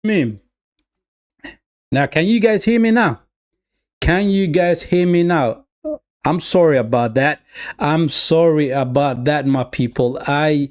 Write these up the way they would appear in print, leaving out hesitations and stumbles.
Me. Now, can you guys hear me now? Can you guys hear me now? I'm sorry about that. I'm sorry about that, my people. I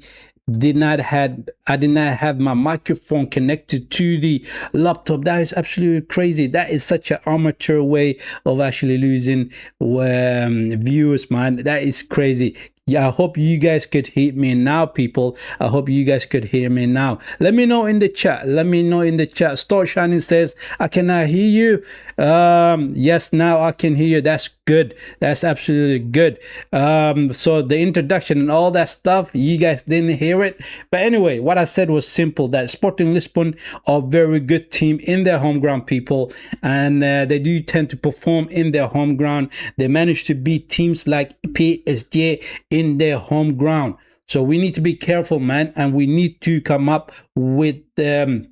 did not have my microphone connected to the laptop. That is absolutely crazy. That is such an amateur way of actually losing viewers, man. That is crazy. Yeah, I hope you guys could hear me now, people. I hope you guys could hear me now. Let me know in the chat. Let me know in the chat. Star Shining says, I cannot hear you. Yes, now I can hear you. That's good. That's absolutely good. So the introduction and all that stuff, you guys didn't hear it. But anyway, what I said was simple, that Sporting Lisbon are a very good team in their home ground, people. And they do tend to perform in their home ground. They manage to beat teams like PSG in their home ground. So we need to be careful, man, and we need to come up with a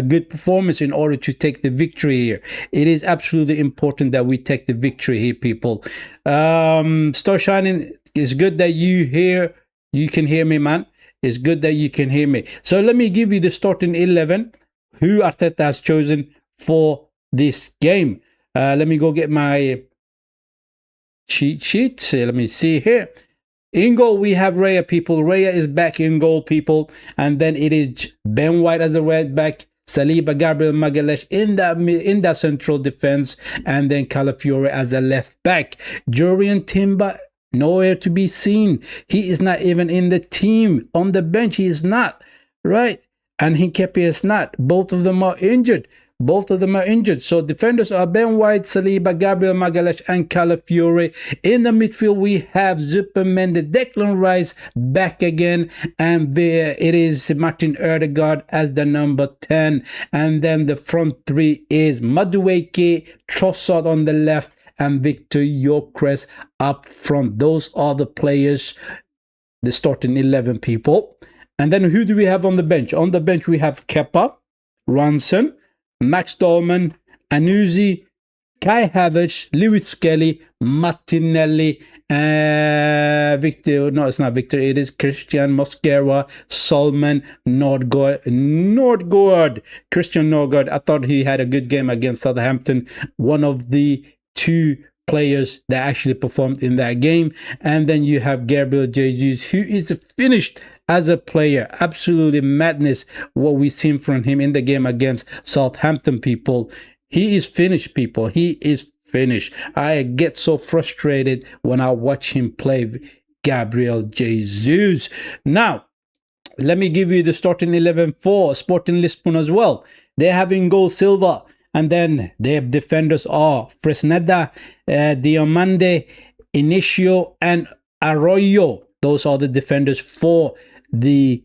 good performance in order to take the victory here. It is absolutely important that we take the victory here, people. Star Shining, it's good that you can hear me, man. It's good that you can hear me. So let me give you the starting 11 who Arteta has chosen for this game. Let me go get my cheat sheet. Let me see here. In goal, we have Raya, people. Raya is back in goal, people. And then it is Ben White as a right back, Saliba, Gabriel Magalhaes in that central defense, and then Calafiore as a left back. Jurriën Timber, nowhere to be seen. He is not even in the team. On the bench, he is not, right? And Hincapié is not. Both of them are injured. So defenders are Ben White, Saliba, Gabriel Magalhaes, and Calafiore. In the midfield, we have Zupermende, Declan Rice back again, and there it is Martin Ødegaard as the number 10. And then the front three is Madueke, Trossard on the left, and Victor Gyökeres up front. Those are the players, the starting 11, people. And then who do we have on the bench? On the bench, we have Kepa, Ronson, Max Dorman, Anuzi, Kai Havertz, Lewis Skelly, Martinelli, Victor. No, it's not Victor. It is Christian Mosquera, Solomon, Nordgaard. Christian Nordgaard. I thought he had a good game against Southampton. One of the two players that actually performed in that game. And then you have Gabriel Jesus, who is finished as a player. Absolutely madness what we've seen from him in the game against Southampton, people. He is finished, people. He is finished. I get so frustrated when I watch him play, Gabriel Jesus. Now, let me give you the starting 11 for Sporting Lisbon as well. They're having goal Silva, and then their defenders are Fresneda, Diomande, Inicio, and Arroyo. Those are the defenders for the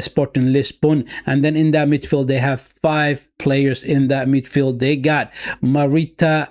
Sporting Lisbon. And then in that midfield, they have 5 players in that midfield. They got Marita,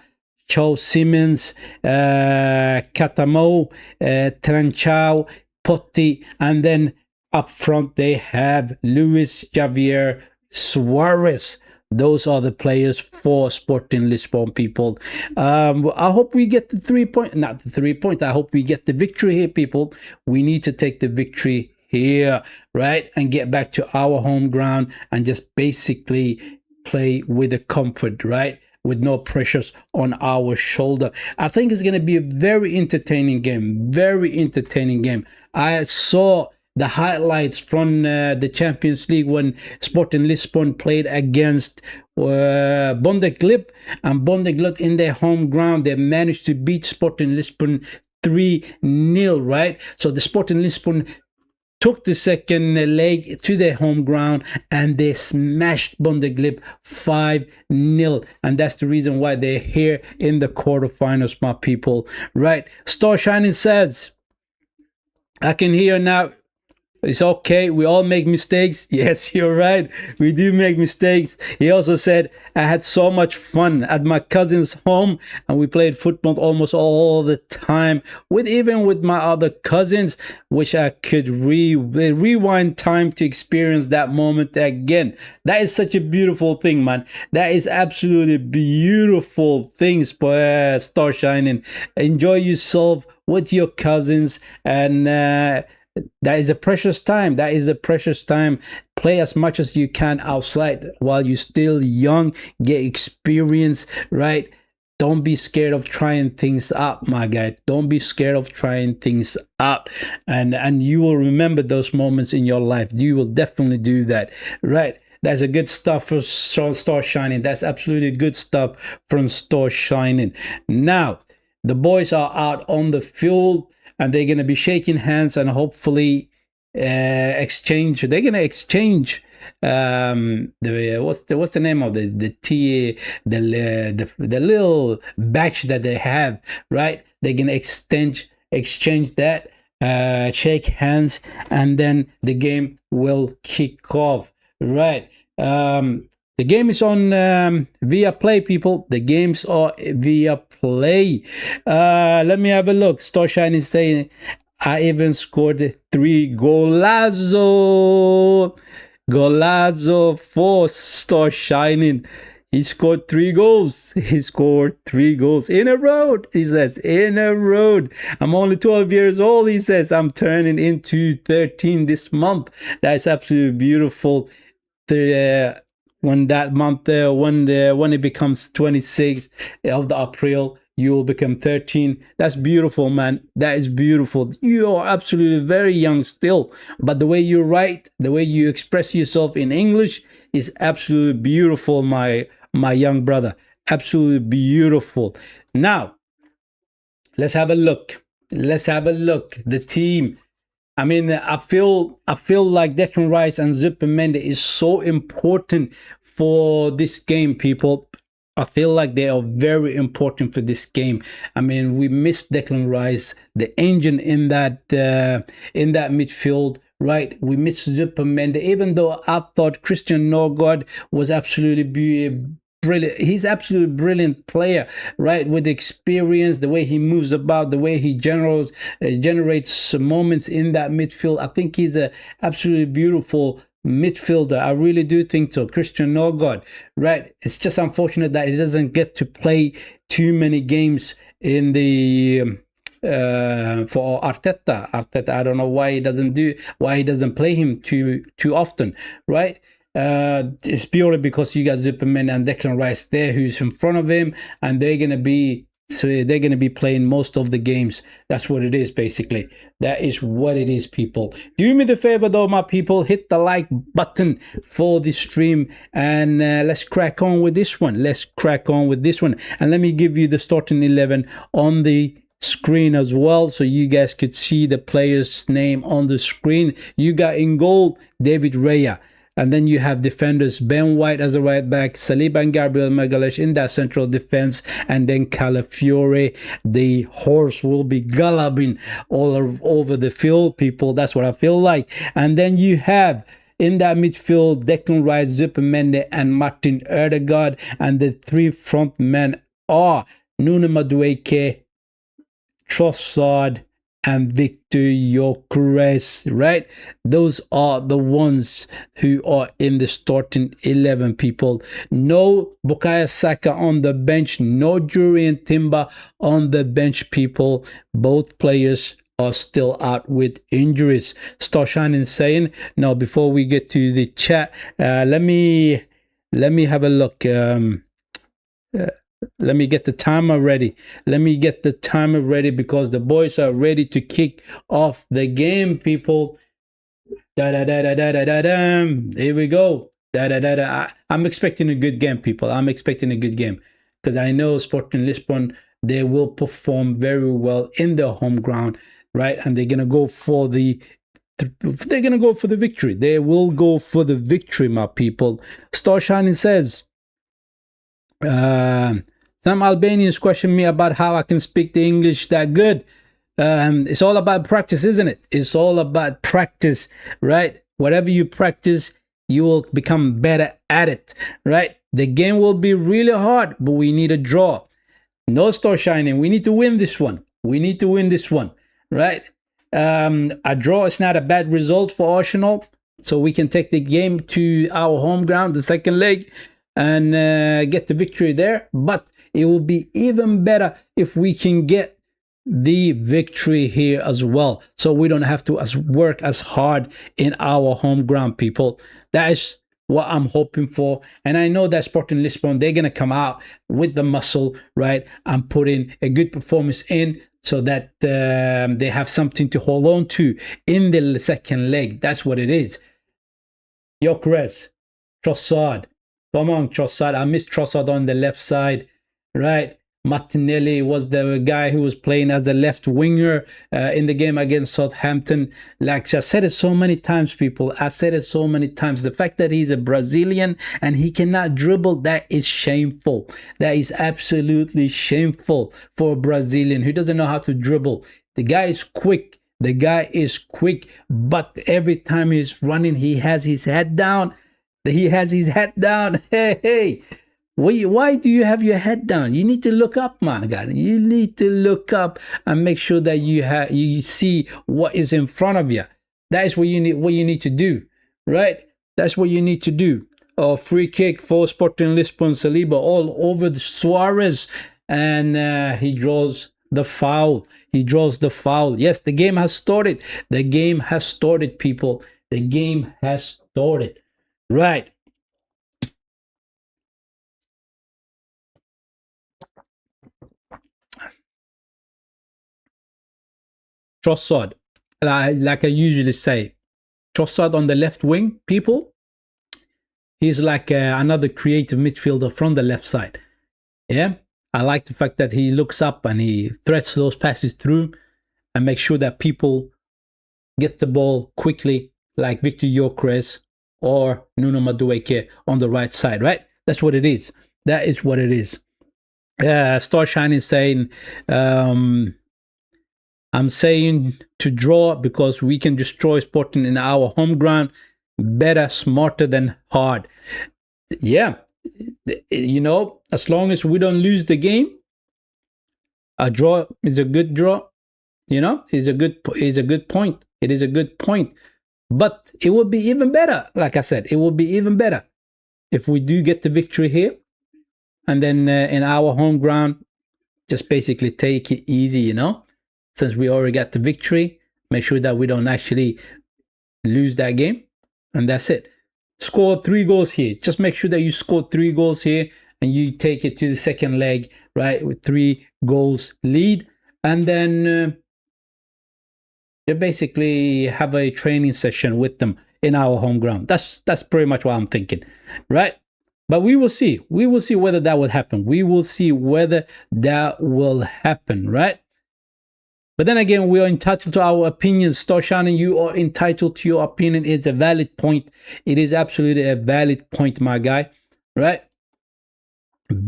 Joe Simmons, Catamo, Tranchao, Potti, and then up front they have Luis Javier Suarez. Those are the players for Sporting Lisbon, people. I hope we get the 3 point, not the 3 points. I hope we get the victory here, people. We need to take the victory here, right? And get back to our home ground and just basically play with the comfort, right? With no pressures on our shoulder. I think it's going to be a very entertaining game. Very entertaining game. I saw the highlights from the Champions League when Sporting Lisbon played against Bondeglip, and Bondeglip in their home ground, they managed to beat Sporting Lisbon 3-0, right? So the Sporting Lisbon took the second leg to their home ground and they smashed Bondeglip 5-0, and that's the reason why they're here in the quarterfinals, my people, right? Star Shining says, I can hear now. It's okay. We all make mistakes. Yes, you're right. We do make mistakes. He also said, I had so much fun at my cousin's home and we played football almost all the time even with my other cousins. Wish I could rewind time to experience that moment again. That is such a beautiful thing, man. That is absolutely beautiful things, Star Shining. Enjoy yourself with your cousins, and That is a precious time. That is a precious time. Play as much as you can outside while you're still young. Get experience, right? Don't be scared of trying things out, my guy. Don't be scared of trying things out. And you will remember those moments in your life. You will definitely do that, right? That's a good stuff for Star Shining. That's absolutely good stuff from Star Shining. Now, the boys are out on the field and they're going to be shaking hands and hopefully exchange. They're going to exchange what's the name of the tea, the little batch that they have, right? They're going to exchange that, shake hands, and then the game will kick off, right? The game is on via play, people. The games are via play. Let me have a look. Star Shine is saying, I even scored 3 golazo. Golazo for Star Shining. He scored 3 goals. He scored 3 goals in a row. He says, in a row. I'm only 12 years old. He says, I'm turning into 13 this month. That's absolutely beautiful. When that month, when it becomes 26 of the April, you will become 13. That's beautiful, man. That is beautiful. You are absolutely very young still, but the way you write, the way you express yourself in English is absolutely beautiful, my young brother. Absolutely beautiful. Now, let's have a look. Let's have a look. The team. I mean, I feel like Declan Rice and Zubimendi is so important for this game, people. I feel like they are very important for this game. I mean, we missed Declan Rice, the engine in that midfield, right? We missed Zubimendi, even though I thought Christian Norgard was absolutely brilliant. He's absolutely brilliant player, right? With experience, the way he moves about, the way he generates moments in that midfield. I think he's a absolutely beautiful midfielder. I really do think so. Christian Norgard, right? It's just unfortunate that he doesn't get to play too many games in the for Arteta. I don't know why he doesn't play him too often, right? It's purely because you got Zubimendi and Declan Rice there, who's in front of him, and they're gonna be playing most of the games. That's what it is, basically. That is what it is, people. Do me the favor, though, my people, hit the like button for the stream, and let's crack on with this one. And let me give you the starting 11 on the screen as well, so you guys could see the player's name on the screen. You got in goal David Raya. And then you have defenders Ben White as a right back, Saliba and Gabriel Magalhaes in that central defense, and then Calafiore. The horse will be galloping all over the field, people. That's what I feel like. And then you have in that midfield Declan Rice, Zubimendi, and Martin Ødegaard. And the 3 front men are Nuno Madueke, Trossard, and Victor Gyökeres, right? Those are the ones who are in the starting 11, people. No Bukayo Saka on the bench, no Jurriën Timber on the bench, people. Both players are still out with injuries. Star Shining saying, now before we get to the chat, let me have a look. Let me get the timer ready. Because the boys are ready to kick off the game, people. Here we go. I'm expecting a good game, people. I'm expecting a good game because I know Sporting Lisbon, they will perform very well in their home ground, right? And they're gonna go for the victory. They will go for the victory, my people. Star Shining says, some Albanians question me about how I can speak the English that good. It's all about practice, isn't it? It's all about practice, right? Whatever you practice, you will become better at it, right? The game will be really hard, but we need a draw. No, Star Shining, we need to win this one. Right? A draw is not a bad result for Arsenal, so we can take the game to our home ground, the second leg, and get the victory there. But it will be even better if we can get the victory here as well, so we don't have to work as hard in our home ground, people. That is what I'm hoping for. And I know that Sporting Lisbon, they're going to come out with the muscle, right, and put in a good performance in, so that they have something to hold on to in the second leg. That's what it is. Gyökeres, Trossard. Come on, Trossard. I miss Trossard on the left side, right? Martinelli was the guy who was playing as the left winger in the game against Southampton. Like I said it so many times, people. I said it so many times. The fact that he's a Brazilian and he cannot dribble, that is shameful. That is absolutely shameful for a Brazilian who doesn't know how to dribble. The guy is quick. The guy is quick, but every time he's running, he has his head down. He has his head down. Hey, hey. Why do you have your head down? You need to look up, man. God, you need to look up and make sure that you see what is in front of you. That is what you need to do, right? That's what you need to do. Free kick for Sporting Lisbon. Saliba all over the Suarez, and he draws the foul. He draws the foul. Yes, the game has started. The game has started, people. The game has started. Right. Trossard, like I usually say, Trossard on the left wing, people, he's like another creative midfielder from the left side. Yeah, I like the fact that he looks up and he threads those passes through and makes sure that people get the ball quickly, like Victor Gyökeres or Nuno Madueke on the right side, right? That's what it is. That is what it is. Star Shining saying, I'm saying to draw because we can destroy Sporting in our home ground. Better, smarter than hard. Yeah, you know, as long as we don't lose the game, a draw is a good draw. You know, is a good point. It is a good point. But it would be even better. Like I said, it would be even better if we do get the victory here, and then in our home ground, just basically take it easy, you know. Since we already got the victory, make sure that we don't actually lose that game. And that's it. Score 3 goals here. Just make sure that you score 3 goals here and you take it to the second leg, right, with 3 goals lead. And then you basically have a training session with them in our home ground. That's pretty much what I'm thinking, right? But we will see. We will see whether that will happen. We will see whether that will happen, right? But then again, we are entitled to our opinions. Star Shining, you are entitled to your opinion. It's a valid point. It is absolutely a valid point, my guy. Right?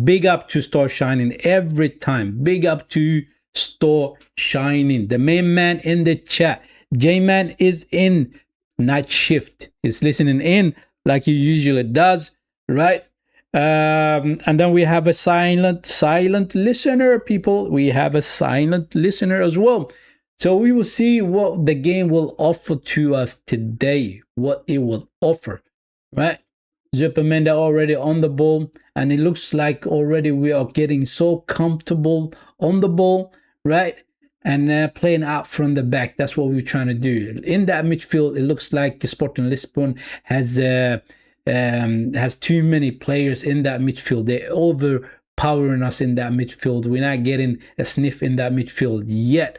Big up to Star Shining every time. Big up to Star Shining. The main man in the chat. J-Man is in night shift. He's listening in like he usually does. Right? And then we have a silent listener, people. We have a silent listener as well. So we will see what the game will offer to us today, what it will offer, right? Zupermenda already on the ball, and it looks like already we are getting so comfortable on the ball, right? And playing out from the back. That's what we're trying to do. In that midfield, it looks like Sporting Lisbon has too many players in that midfield. They're overpowering us in that midfield. We're not getting a sniff in that midfield yet.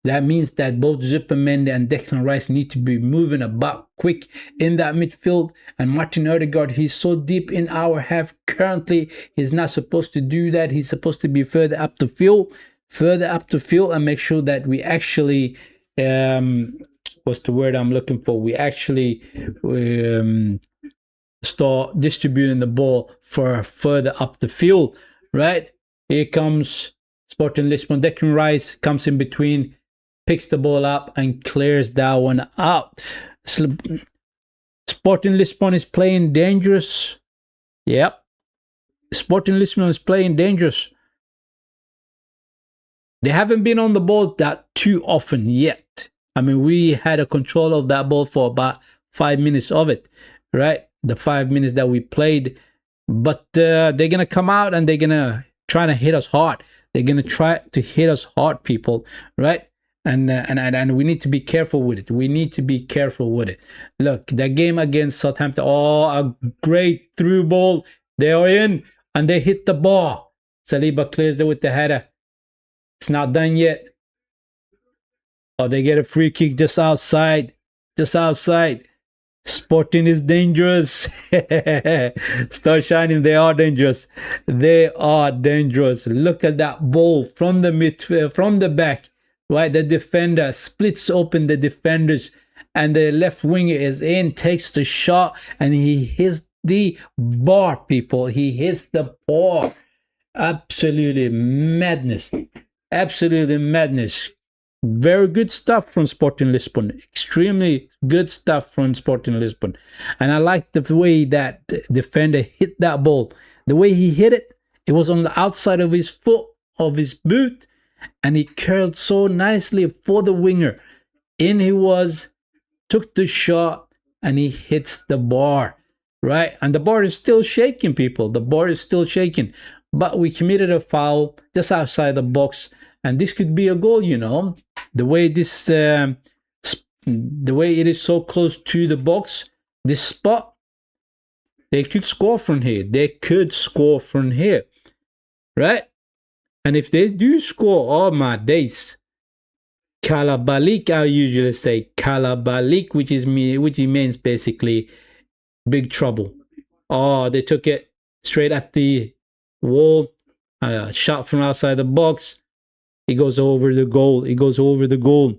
That means that both Zupermenda and Declan Rice need to be moving about quick in that midfield. And Martin Odegaard, he's so deep in our half currently. He's not supposed to do that. He's supposed to be further up the field, and make sure that we actually, what's the word I'm looking for? We actually start distributing the ball for further up the field, right? Here comes Sporting Lisbon. Declan Rice comes in between, picks the ball up and clears that one out. Sporting Lisbon is playing dangerous. Yep. Sporting Lisbon is playing dangerous. They haven't been on the ball that too often yet. I mean, we had a control of that ball for about 5 minutes of it, right? The 5 minutes that we played. But they're going to come out and they're going to try to hit us hard. They're gonna try to hit us hard, people, right? And we need to be careful with it. We need to be careful with it. Look, that game against Southampton. Oh, a great through ball. They are in and they hit the ball. Saliba clears it with the header. It's not done yet. Oh, they get a free kick just outside. Just outside. Sporting is dangerous. Start shining. They are dangerous. They are dangerous. Look at that ball from the back. Right, the defender splits open the defenders, and the left winger is in, takes the shot, and he hits the bar. People, he hits the bar. Absolutely madness. Absolutely madness. Very good stuff from Sporting Lisbon. Extremely good stuff from Sporting Lisbon. And I like the way that defender hit that ball. The way he hit it, it was on the outside of his foot, of his boot, and he curled so nicely for the winger. In he was, took the shot, and he hits the bar, right? And the bar is still shaking, people. The bar is still shaking. But we committed a foul just outside the box, and this could be a goal, you know. The way this, the way it is so close to the box, this spot, they could score from here. They could score from here, right? And if they do score, oh my days, kalabalik, I usually say kalabalik, which means basically big trouble. Oh, they took it straight at the wall, shot from outside the box. It goes over the goal. It goes over the goal.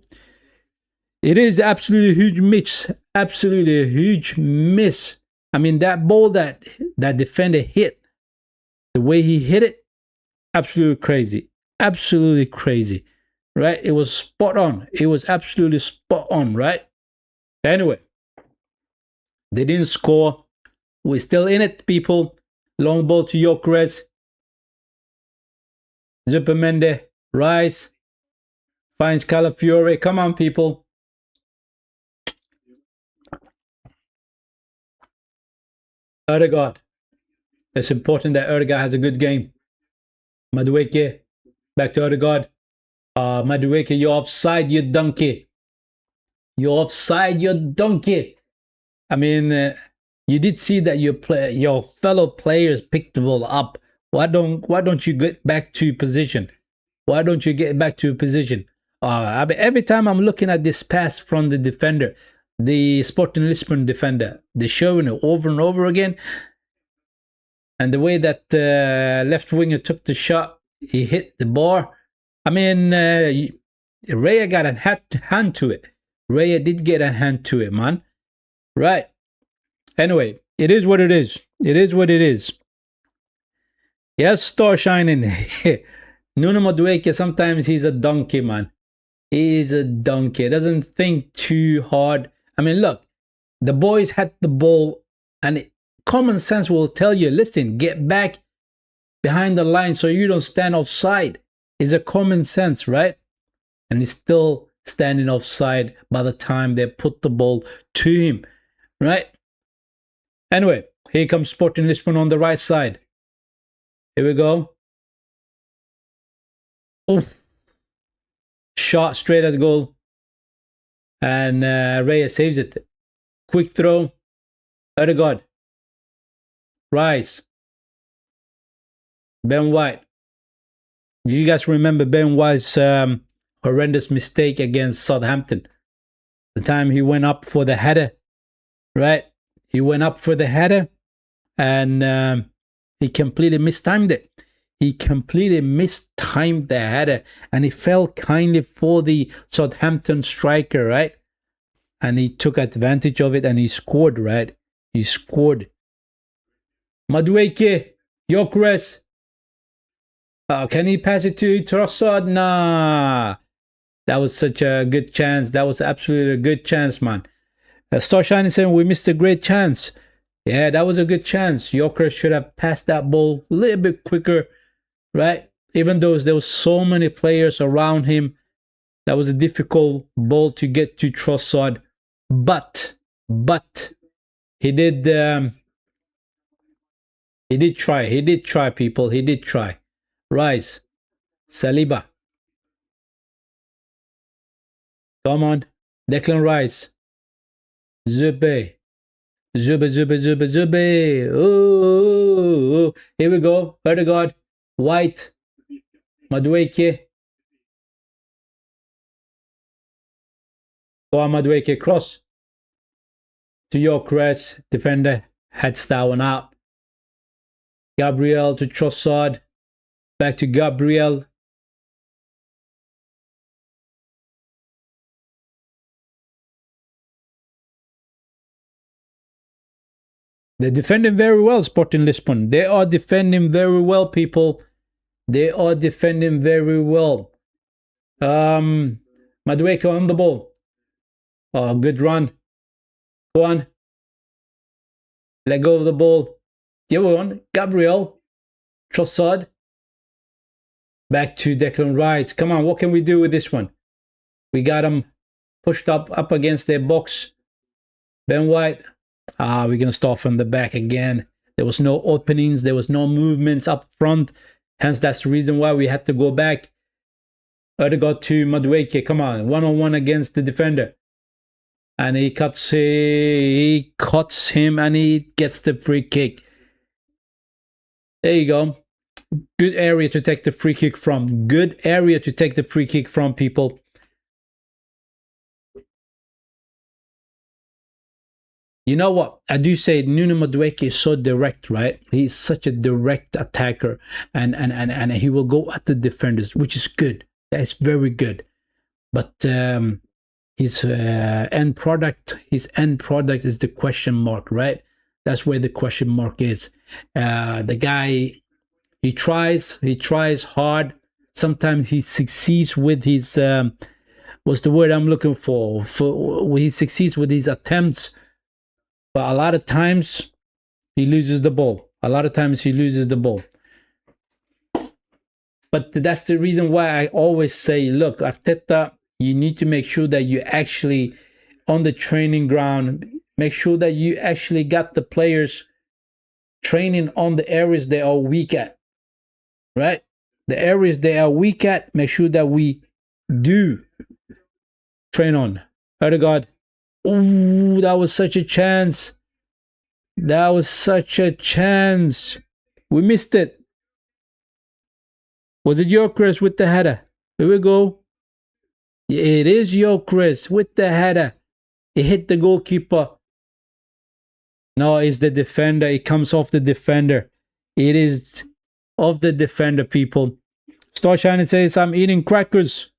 It is absolutely a huge miss. Absolutely a huge miss. I mean, that ball that defender hit, the way he hit it, absolutely crazy. Absolutely crazy. Right? It was spot on. It was absolutely spot on, right? Anyway, they didn't score. We're still in it, people. Long ball to Gyökeres. Zupermende. Rice. Finds Calafiore. Come on, people. Odegaard. It's important that Odegaard has a good game. Madueke. Back to Odegaard. Madueke, you're offside, you donkey. You're offside, you donkey. I mean, you did see that your fellow players picked the ball up. Why don't you get back to position? Why don't you get back to position? I mean, every time I'm looking at this pass from the defender, the Sporting Lisbon defender, they're showing it over and over again. And the way that left winger took the shot, he hit the bar. I mean, Raya got a hand to it. Raya did get a hand to it, man. Right. Anyway, it is what it is. It is what it is. Yes, star shining. Nuno Madueke, sometimes he's a donkey, man. He is a donkey. Doesn't think too hard. I mean, look, the boys had the ball, and common sense will tell you, listen, get back behind the line so you don't stand offside. It's a common sense, right? And he's still standing offside by the time they put the ball to him, right? Anyway, here comes Sporting Lisbon on the right side. Here we go. Oh, shot straight at the goal. And Reyes saves it. Quick throw. Odegaard. Rice. Ben White. Do you guys remember Ben White's horrendous mistake against Southampton? The time he went up for the header, right? He went up for the header and he completely mistimed it. He completely mistimed the header and he fell kindly for the Southampton striker, right? And he took advantage of it and he scored, right? He scored. Madueke, Gyökeres. Can he pass it to Trossard? Nah. That was such a good chance. That was absolutely a good chance, man. Star Shining saying we missed a great chance. Yeah, that was a good chance. Gyökeres should have passed that ball a little bit quicker, right? Even though there was so many players around him, that was a difficult ball to get to Trossard. But he did try. He did try, people. He did try. Rice. Saliba. Come on. Declan Rice. Zube. Zube, Zube, Zube, Zube. Oh. Here we go. Vertigard. White. Madueke. Go on, Madueke. Cross. To Gyökeres. Defender. Heads that one out. Gabriel to Trossard. Back to Gabriel. They're defending very well, Sporting Lisbon. They are defending very well, people. They are defending very well. Madueke on the ball. Oh, good run. Go on. Let go of the ball. Give on. Gabriel. Trossard. Back to Declan Rice. Come on, what can we do with this one? We got them pushed up against their box. Ben White. We're going to start from the back again. There was no openings. There was no movements up front. Hence, that's the reason why we had to go back. Odegaard to Madueke. Come on, one-on-one against the defender. And he cuts him and he gets the free kick. There you go. Good area to take the free kick from. Good area to take the free kick from, people. You know what? I do say Nuno Madueke is so direct, right? He's such a direct attacker. And he will go at the defenders, which is good. That is very good. But his end product is the question mark, right? That's where the question mark is. The guy, he tries hard. Sometimes he succeeds with his what's the word I'm looking for? He succeeds with his attempts, but a lot of times he loses the ball. But that's the reason why I always say, look, Arteta, you need to make sure that you actually, on the training ground, make sure that you actually got the players training on the areas they are weak at, right? The areas they are weak at, make sure that we do train on. Odegaard. Ooh, that was such a chance. We missed it. Was it Gyökeres with the header? Here we go. It is Gyökeres with the header. It hit the goalkeeper. No, it's the defender. It comes off the defender. It is off the defender, people. Star Shining says, I'm eating crackers.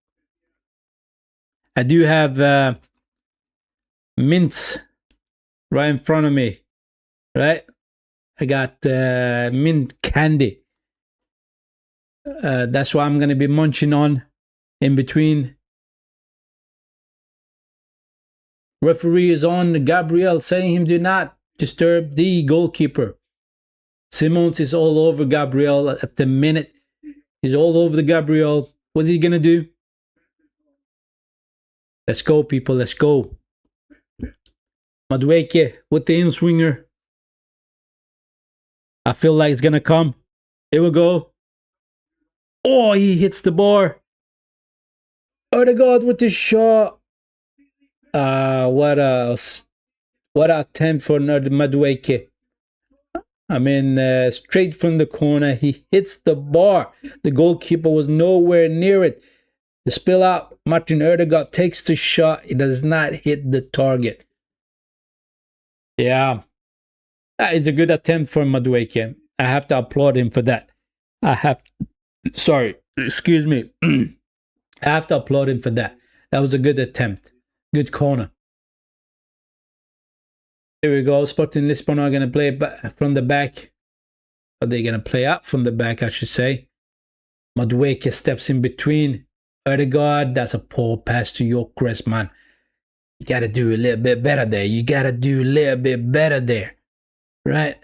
I do have mints right in front of me. Right? I got mint candy. That's what I'm going to be munching on in between. Referee is on Gabriel, saying him do not disturb the goalkeeper. Simons is all over Gabriel at the minute. He's all over the Gabriel. What's he going to do? Let's go, people. Let's go. Madueke with the in-swinger. I feel like it's going to come. Here we go. Oh, he hits the bar. Odegaard with the shot. What a attempt for Madueke. I mean, straight from the corner, he hits the bar. The goalkeeper was nowhere near it. The spill out, Martin Odegaard takes the shot. It does not hit the target. Yeah, that is a good attempt for Madueke. I have to applaud him for that. Excuse me. I have to applaud him for that. That was a good attempt. Good corner. Here we go. Sporting Lisbon are going to play from the back. Are they going to play up from the back, I should say? Madueke steps in between. Odegaard, that's a poor pass to Gyökeres, man. You got to do a little bit better there. Right?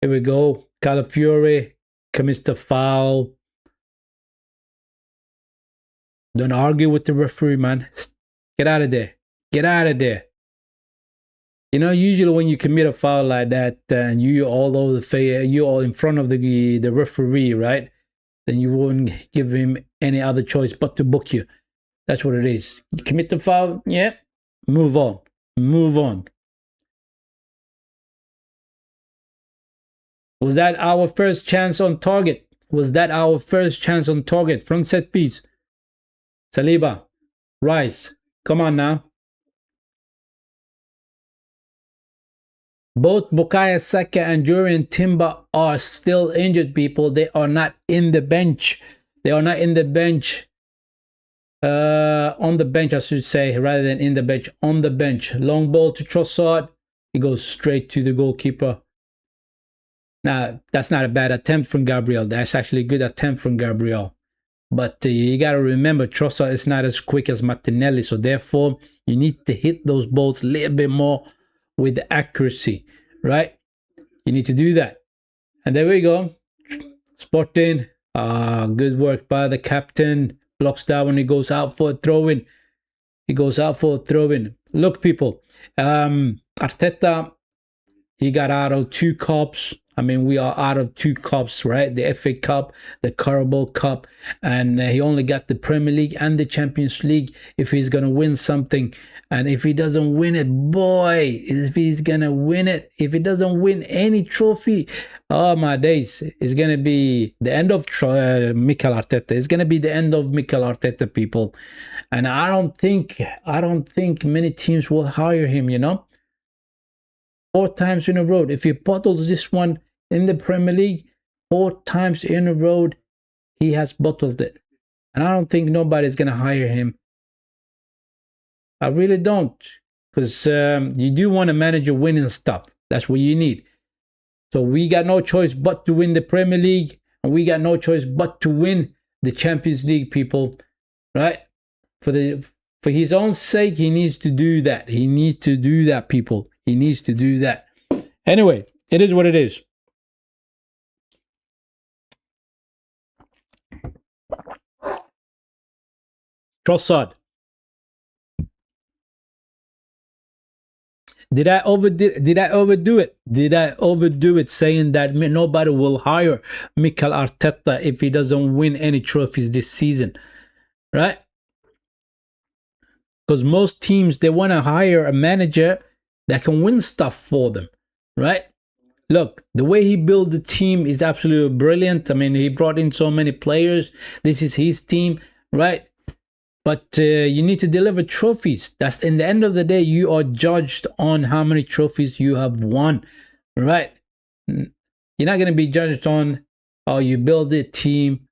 Here we go. Calafiore commits the foul. Don't argue with the referee, man. Get out of there. You know, usually when you commit a foul like that, and you're all over the face, you're all in front of the referee, right? then you won't give him any other choice but to book you. That's what it is. You commit the foul, yeah, move on. Move on. Was that our first chance on target? Was that our first chance on target from set piece? Saliba, Rice, come on now. Both Bukayo Saka and Jurriën Timber are still injured, people. They are not in the bench. They are not in the bench. On the bench, I should say, rather than in the bench. On the bench. Long ball to Trossard. He goes straight to the goalkeeper. Now, that's not a bad attempt from Gabriel. That's actually a good attempt from Gabriel. But you got to remember, Trossard is not as quick as Martinelli. So therefore, you need to hit those balls a little bit more with accuracy, right? You need to do that. And there we go. Sporting. Good work by the captain. Blocks that when he goes out for a throw-in. He goes out for a throw-in. Look, people. Arteta, he got out of 2 cups. I mean, we are out of 2 cups, right? The FA Cup, the Carabao Cup, and he only got the Premier League and the Champions League if he's going to win something. And if he doesn't win it, boy, if he's going to win it, if he doesn't win any trophy, oh my days, it's going to be the end of Mikel Arteta. It's going to be the end of Mikel Arteta, people. And I don't think many teams will hire him, you know? 4 times in a row. If he bottles this one in the Premier League, 4 times in a row, he has bottled it. And I don't think nobody's going to hire him. I really don't. Because you do want to manage your winning stuff. That's what you need. So we got no choice but to win the Premier League. And we got no choice but to win the Champions League, people. Right? For his own sake, he needs to do that. He needs to do that, people. He needs to do that. Anyway, it is what it is. Trossard. Did I overdo it? Did I overdo it saying that nobody will hire Mikel Arteta if he doesn't win any trophies this season? Right? Because most teams, they want to hire a manager that can win stuff for them. Right? Look, the way he built the team is absolutely brilliant. I mean, he brought in so many players. This is his team, right? But you need to deliver trophies. That's in the end of the day, you are judged on how many trophies you have won, right? You're not going to be judged on, oh, you build a team.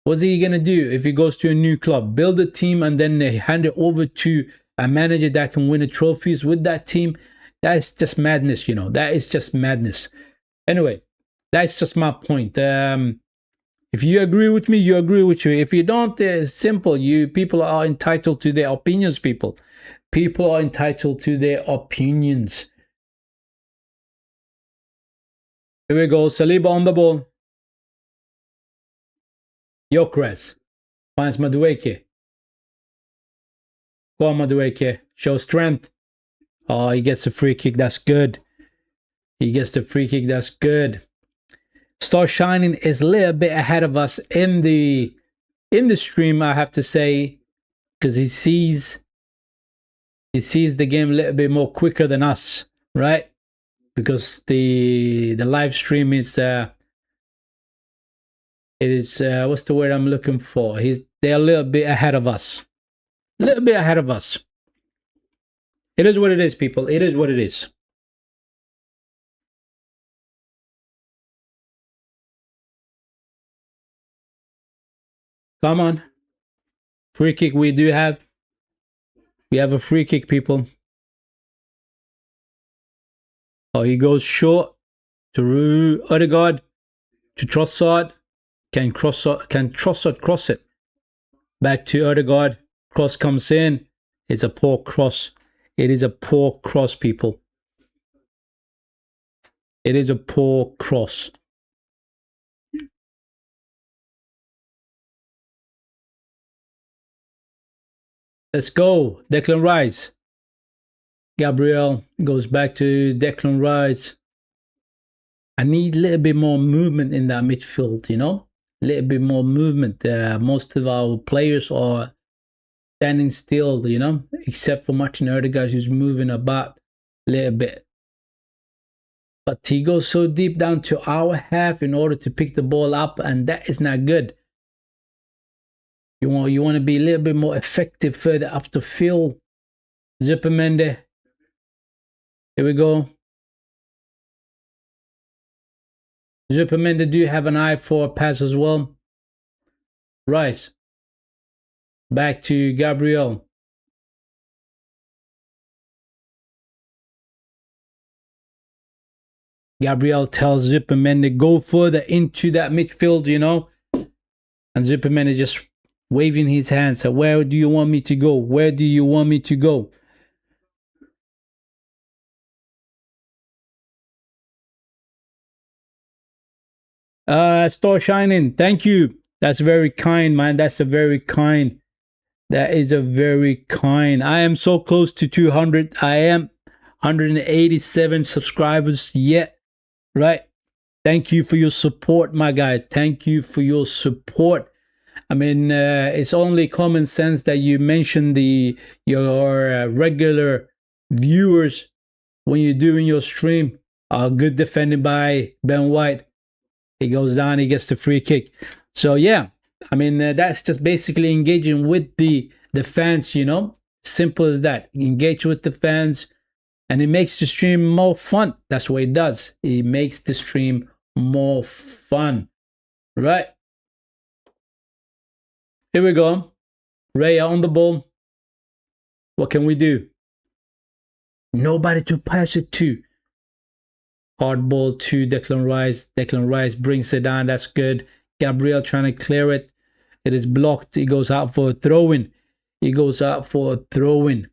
What's he going to do if he goes to a new club? Build a team and then hand it over to a manager that can win the trophies with that team. That is just madness, you know. That is just madness. Anyway, that's just my point. If you agree with me, you agree with me. If you don't, it's simple. People are entitled to their opinions, people. People are entitled to their opinions. Here we go. Saliba on the ball. Gyökeres finds Madueke. Go on, Madueke. Show strength. Oh, he gets the free kick. That's good. He gets the free kick. That's good. Star Shining is a little bit ahead of us in the stream, I have to say, because he sees the game a little bit more quicker than us, right? Because the live stream is what's the word I'm looking for? They're a little bit ahead of us. A little bit ahead of us. It is what it is, people. It is what it is. Come on. Free kick we do have. We have a free kick, people. Oh, he goes short to Odegaard, to Trossard. Can Trossard cross it? Back to Odegaard. Cross comes in. It's a poor cross. It is a poor cross, people. It is a poor cross. Let's go. Declan Rice. Gabriel goes back to Declan Rice. I need a little bit more movement in that midfield, you know? a little bit more movement. Most of our players are standing still, you know, except for Martin Odegaard, who's moving about a little bit. But he goes so deep down to our half in order to pick the ball up, and that is not good. You want to be a little bit more effective further up the field. Zupermende. Here we go. Zupermende do have an eye for a pass as well. Rice. Back to Gabriel. Gabriel tells Zupermende go further into that midfield, you know. And Zupermende just waving his hands. So where do you want me to go? Where do you want me to go? Star Shining, thank you. That's very kind, man. That's a very kind. That is a very kind. I am so close to 200. I am 187 subscribers yet, right? Thank you for your support, my guy. Thank you for your support. I mean, it's only common sense that you mention your regular viewers when you're doing your stream. Good defending by Ben White. He goes down, he gets the free kick. So yeah, I mean, that's just basically engaging with the fans, you know. Simple as that. Engage with the fans, and it makes the stream more fun. That's what it does. It makes the stream more fun, right? Here we go. Raya on the ball. What can we do? Nobody to pass it to. Hard ball to Declan Rice. Declan Rice brings it down. That's good. Gabriel trying to clear it. It is blocked. He goes out for a throw-in. He goes out for a throw-in.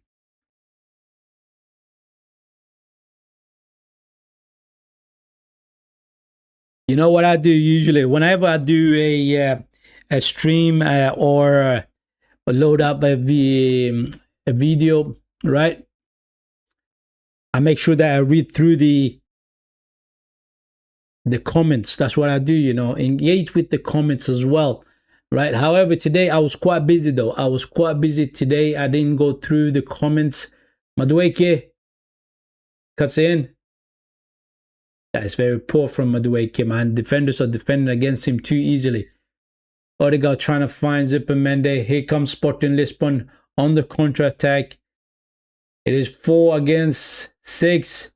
You know what I do usually? Whenever I do a stream or load up a video, right? I make sure that I read through the comments. That's what I do, you know. Engage with the comments as well, right? However, today I was quite busy though. I was quite busy today. I didn't go through the comments. Madueke cuts in. That is very poor from Madueke, man. Defenders are defending against him too easily. Odegaard trying to find Zupermende. Here comes Sporting Lisbon on the counter-attack. It is 4 against 6.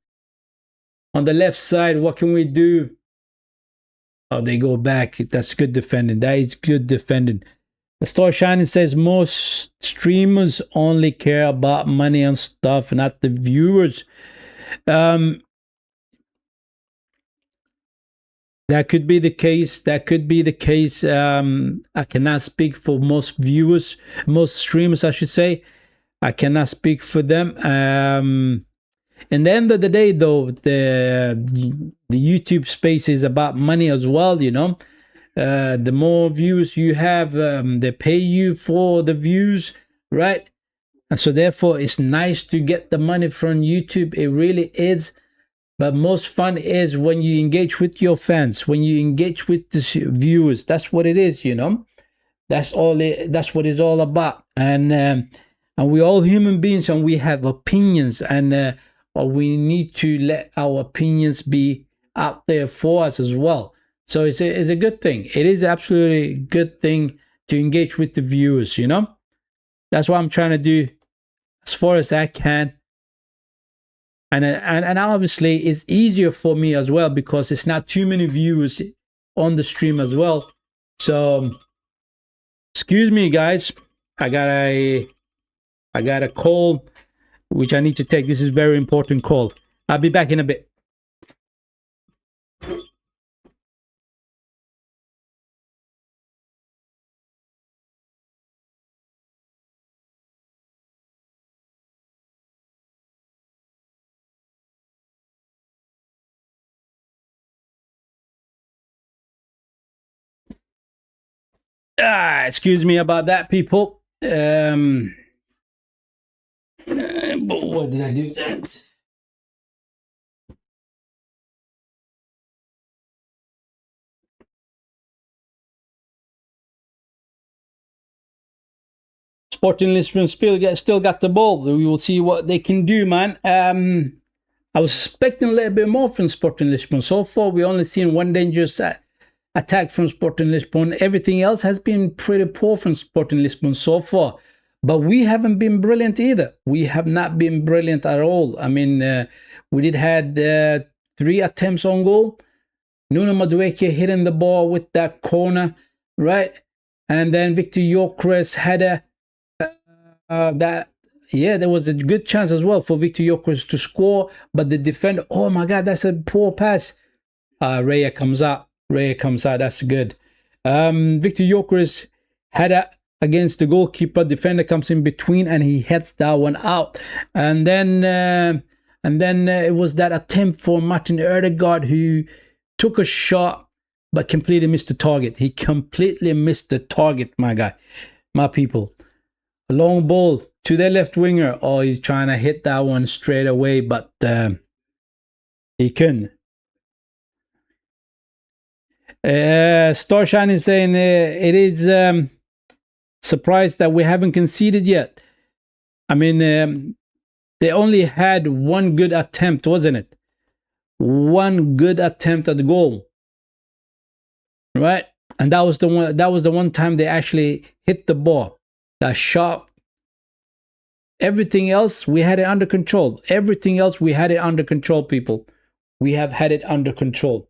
On the left side, what can we do? Oh, they go back. That's good defending. That is good defending. The Star Shining says most streamers only care about money and stuff, not the viewers. That could be the case. That could be the case. I cannot speak for most viewers, most streamers, I should say. I cannot speak for them. In the end of the day, though, the YouTube space is about money as well, you know. The more views you have, they pay you for the views, right? And so therefore, it's nice to get the money from YouTube. It really is. But most fun is when you engage with your fans, when you engage with the viewers. That's what it is, you know. That's all. That's what it's all about. And we're all human beings, and we have opinions, and we need to let our opinions be out there for us as well. So it's a good thing. It is absolutely a good thing to engage with the viewers, you know. That's what I'm trying to do as far as I can. And obviously it's easier for me as well because it's not too many viewers on the stream as well. So excuse me, guys. I got a call which I need to take. This is a very important call. I'll be back in a bit. Excuse me about that, people. But what did I do that? Sporting Lisbon still got the ball. We will see what they can do, man. I was expecting a little bit more from Sporting Lisbon. So far, we only seen one dangerous attack from Sporting Lisbon. Everything else has been pretty poor from Sporting Lisbon so far. But we haven't been brilliant either. We have not been brilliant at all. I mean, we did had 3 attempts on goal. Nuno Madueke hitting the ball with that corner, right? And then Victor Gyökeres had there was a good chance as well for Victor Gyökeres to score, but the defender, oh my God, that's a poor pass. Raya comes out. That's good. Victor Gyökeres had against the goalkeeper. Defender comes in between and he heads that one out. And then it was that attempt for Martin Ødegaard, who took a shot but completely missed the target. He completely missed the target, my guy, my people. A long ball to their left winger. Oh, he's trying to hit that one straight away, but he couldn't. Starshine is saying it is surprised that we haven't conceded yet. I mean, they only had one good attempt, wasn't it? One good attempt at the goal, right? And that was the one. That was the one time they actually hit the ball. That shot. Everything else we had it under control. Everything else we had it under control, people. We have had it under control.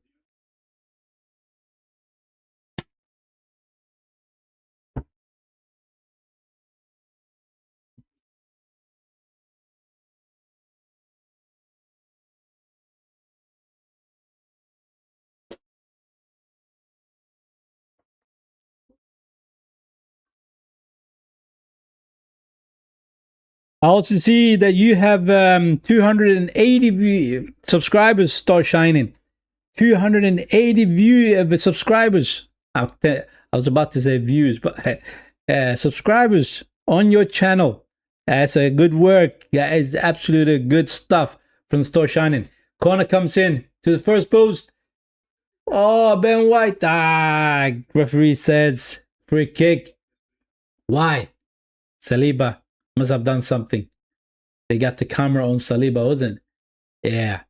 I also see that you have 280 subscribers, Star Shining. 280 subscribers. I was about to say views, but subscribers on your channel. That's a good work. That is absolutely good stuff from Star Shining. Corner comes in to the first post. Oh, Ben White. Referee says free kick. Why? Saliba must have done something. They got the camera on Saliba, wasn't it? Yeah.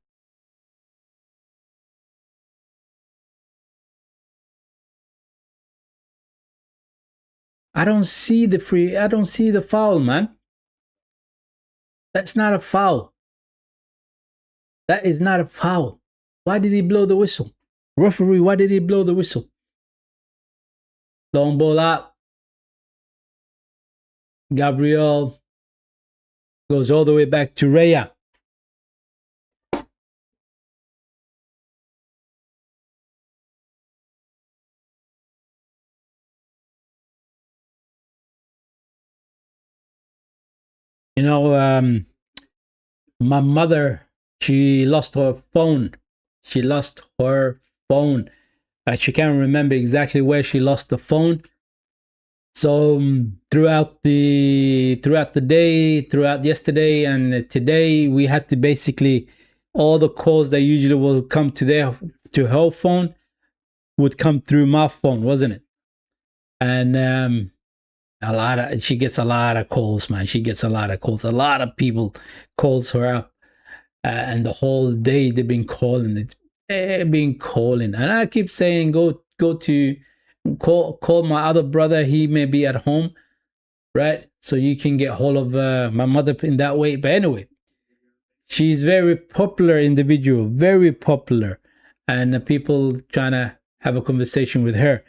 I don't see the foul, man. That's not a foul. That is not a foul. Why did he blow the whistle? Referee, why did he blow the whistle? Long ball up. Gabriel goes all the way back to Raya. You know, my mother, she lost her phone. She lost her phone. She can't remember exactly where she lost the phone. So throughout yesterday and today, we had to basically, all the calls that usually will come to her phone would come through my phone, wasn't it? And she gets a lot of calls, man. She gets a lot of calls. A lot of people calls her up, and the whole day they've been calling it. And I keep saying, go to call my other brother. He may be at home, right? So you can get hold of my mother in that way. But anyway, she's very popular individual, very popular, and people trying to have a conversation with her.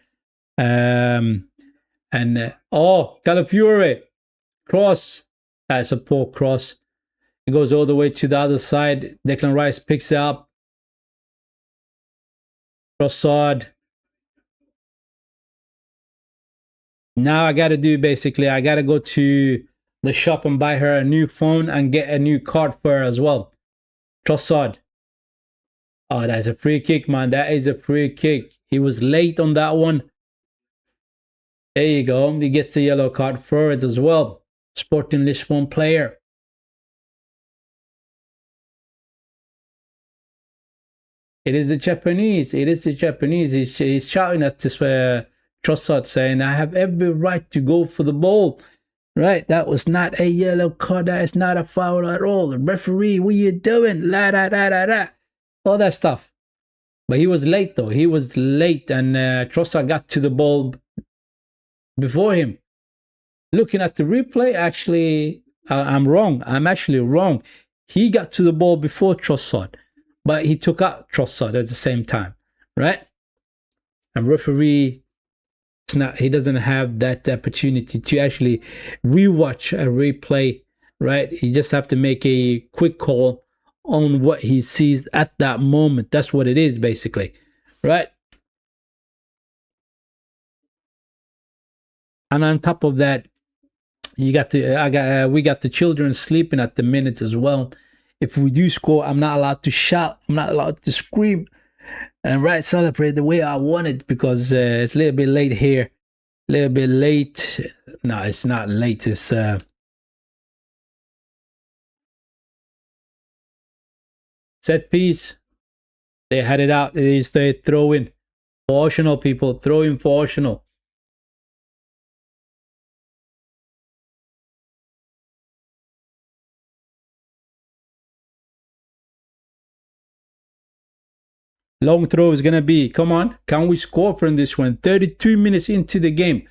Calafiore cross. That's a poor cross. It goes all the way to the other side. Declan Rice picks it up. Trossard. Now I got to go to the shop and buy her a new phone and get a new card for her as well. Trossard. Oh, that's a free kick, man. That is a free kick. He was late on that one. There you go. He gets the yellow card for it as well. Sporting Lisbon player. It is the Japanese. He's shouting at this Trossard saying, I have every right to go for the ball. right? That was not a yellow card. That is not a foul at all. The referee, what you doing? La da da da da. All that stuff. But he was late though. He was late, and Trossard got to the ball before him. Looking at the replay, actually, I'm wrong. I'm actually wrong. He got to the ball before Trossard, but he took out Trossard at the same time, right? And referee, he doesn't have that opportunity to actually rewatch a replay, right? He just have to make a quick call on what he sees at that moment. That's what it is, basically, right? And on top of that, we got the children sleeping at the minute as well. If we do score, I'm not allowed to shout. I'm not allowed to scream and celebrate the way I want it, because it's a little bit late here. A little bit late. No, it's not late. It's set piece. They had it out. They throw in for Arsenal, people. Throw in for Arsenal. Long throw is going to be, come on, can we score from this one? 32 minutes into the game.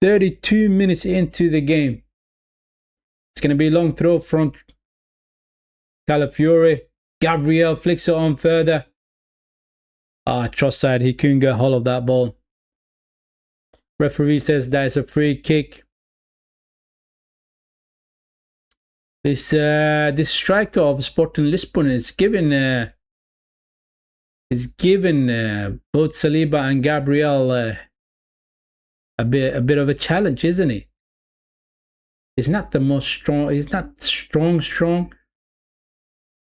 32 minutes into the game. It's going to be a long throw from Calafiore. Gabriel flicks it on further. Trossard, he couldn't get hold of that ball. Referee says that is a free kick. This striker of Sporting Lisbon is given both Saliba and Gabriel a bit of a challenge, isn't he? He's not the most strong. He's not strong,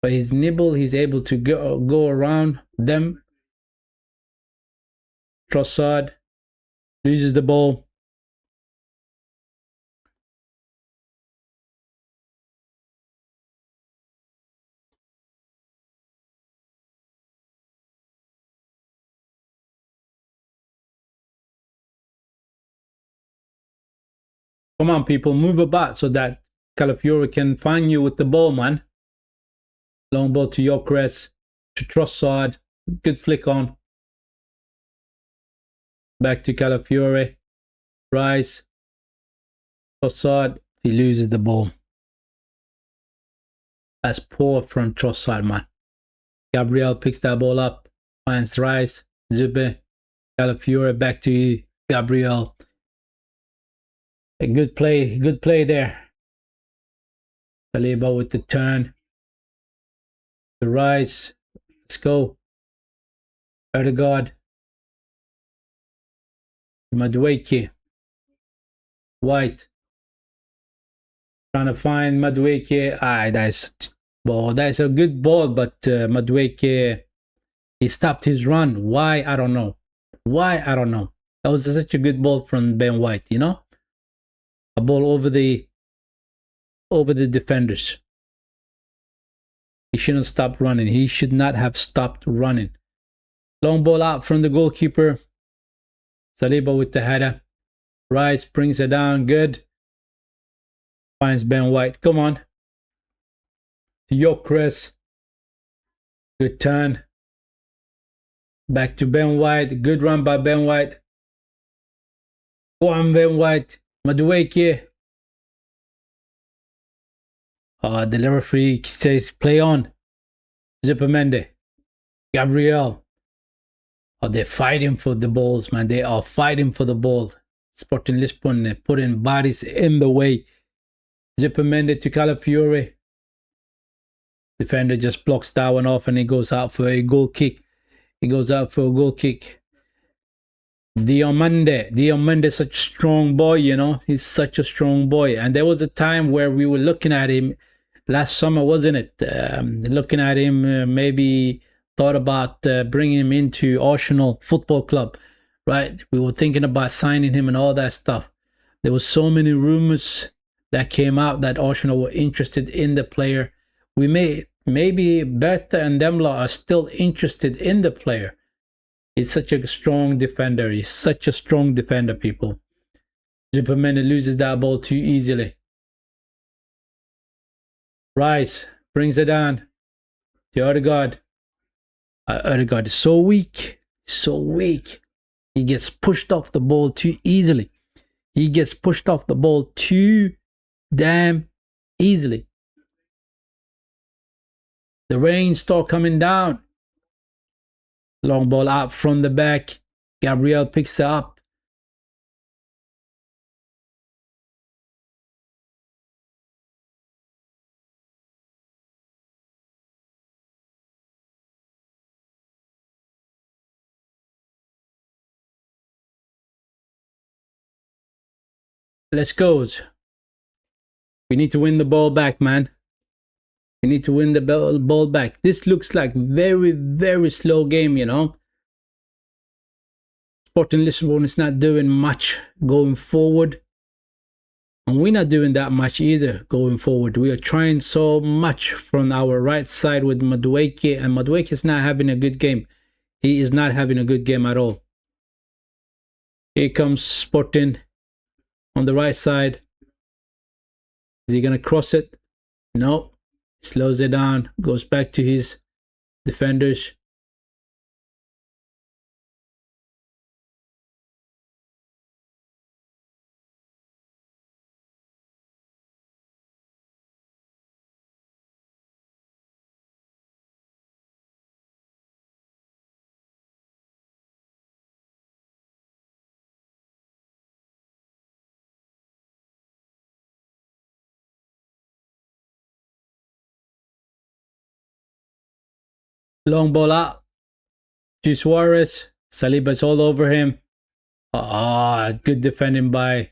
but he's nimble. He's able to go around them. Trossard loses the ball. Come on, people, move about so that Calafiore can find you with the ball, man. Long ball to Gyökeres, to Trossard. Good flick on. Back to Calafiore. Rice. Trossard. He loses the ball. That's poor from Trossard, man. Gabriel picks that ball up. Finds Rice. Zube. Calafiore back to Gabriel. A good play there. Saliba with the turn. The Rice. Let's go. Erdegaard. Madueke. White. Trying to find Madueke. That's a good ball, but Madueke, he stopped his run. Why? I don't know. That was such a good ball from Ben White, you know? A ball over the defenders. He shouldn't stop running. He should not have stopped running. Long ball out from the goalkeeper. Saliba with the header. Rice brings it down. Good. Finds Ben White. Come on. Gyökeres. Good turn. Back to Ben White. Good run by Ben White. Go on, Ben White. Madueke. The referee says play on. Zubimendi. Gabriel. They're fighting for the balls, man. They are fighting for the ball. Sporting Lisbon putting bodies in the way. Zubimendi to Calafiore. Defender just blocks that one off and he goes out for a goal kick. Diomande is such a strong boy, you know. He's such a strong boy. And there was a time where we were looking at him last summer, wasn't it? Looking at him, maybe thought about bringing him into Arsenal Football Club, right? We were thinking about signing him and all that stuff. There was so many rumors that came out that Arsenal were interested in the player. Maybe Bertha and Demla are still interested in the player. He's such a strong defender. People. Zubimendi loses that ball too easily. Rice brings it down to Odegaard. Odegaard is so weak. So weak. He gets pushed off the ball too easily. He gets pushed off the ball too damn easily. The rain start coming down. Long ball out from the back. Gabriel picks it up. Let's go. We need to win the ball back, man. We need to win the ball back. This looks like very, very slow game, you know. Sporting Lisbon is not doing much going forward. And we're not doing that much either going forward. We are trying so much from our right side with Madueke, and Madueke is not having a good game. He is not having a good game at all. Here comes Sporting on the right side. Is he going to cross it? No. Slows it down. Goes back to his defenders. Long ball out to Suarez. Saliba's all over him. Good defending by...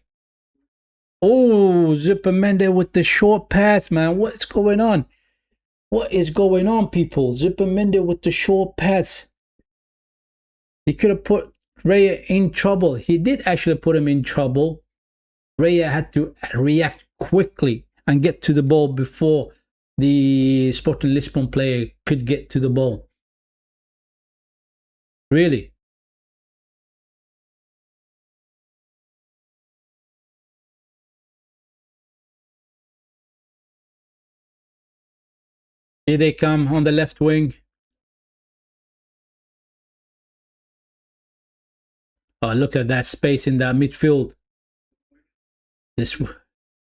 Oh, Zupermende with the short pass, man. What's going on? What is going on, people? Zupermende with the short pass. He could have put Raya in trouble. He did actually put him in trouble. Raya had to react quickly and get to the ball before the Sporting Lisbon player could get to the ball. Really? Here they come on the left wing. Oh, look at that space in that midfield. The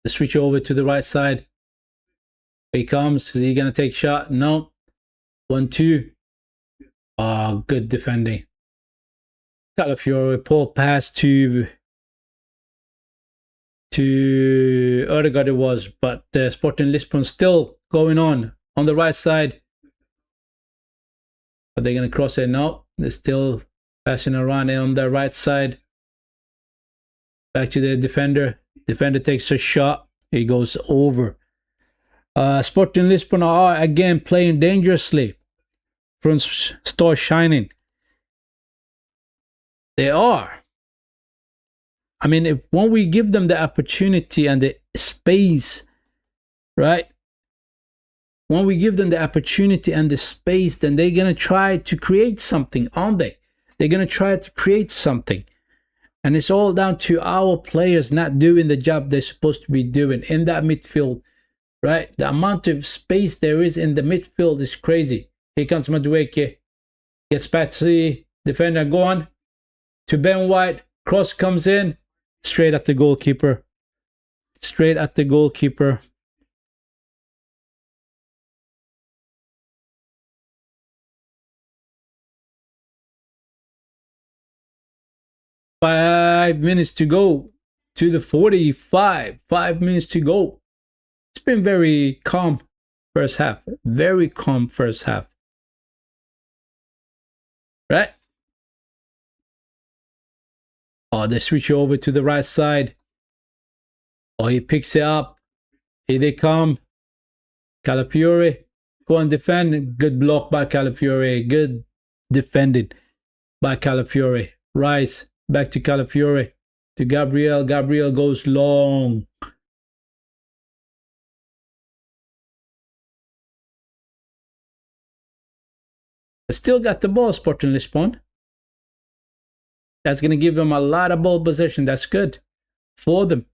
switch over to the right side. Here he comes. Is he going to take shot? No. 1-2. Oh, good defending. Calafiore, poor pass to Odegaard it was, but Sporting Lisbon still going on the right side. Are they going to cross it? No. They're still passing around on the right side. Back to the defender. Defender takes a shot. He goes over. Sporting Lisbon are again playing dangerously. Front start shining. They are. I mean, when we give them the opportunity and the space, right? When we give them the opportunity and the space, then they're going to try to create something, aren't they? They're going to try to create something. And it's all down to our players not doing the job they're supposed to be doing in that midfield, right? The amount of space there is in the midfield is crazy. Here comes Madueke. Gets Patsy. Defender gone. To Ben White. Cross comes in. Straight at the goalkeeper. Straight at the goalkeeper. Five minutes to go to the 45. 5 minutes to go. It's been very calm first half. Very calm first half. Right? Oh, they switch over to the right side. Oh, he picks it up. Here they come. Calafiore. Go and defend. Good block by Calafiore. Good defended by Calafiore. Rice. Back to Calafiore. To Gabriel. Gabriel goes long. Still got the ball, Sporting Lisbon. That's going to give them a lot of ball possession. That's good for them.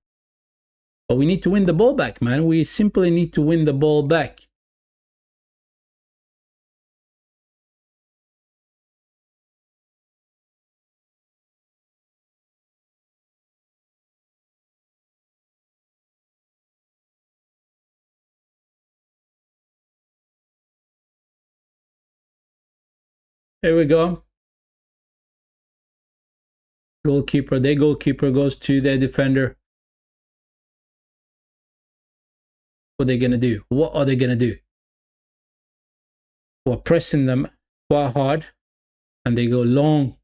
But we need to win the ball back, man. We simply need to win the ball back. Here we go. Goalkeeper. Their goalkeeper goes to their defender. What are they going to do? What are they going to do? We're pressing them quite hard. And they go long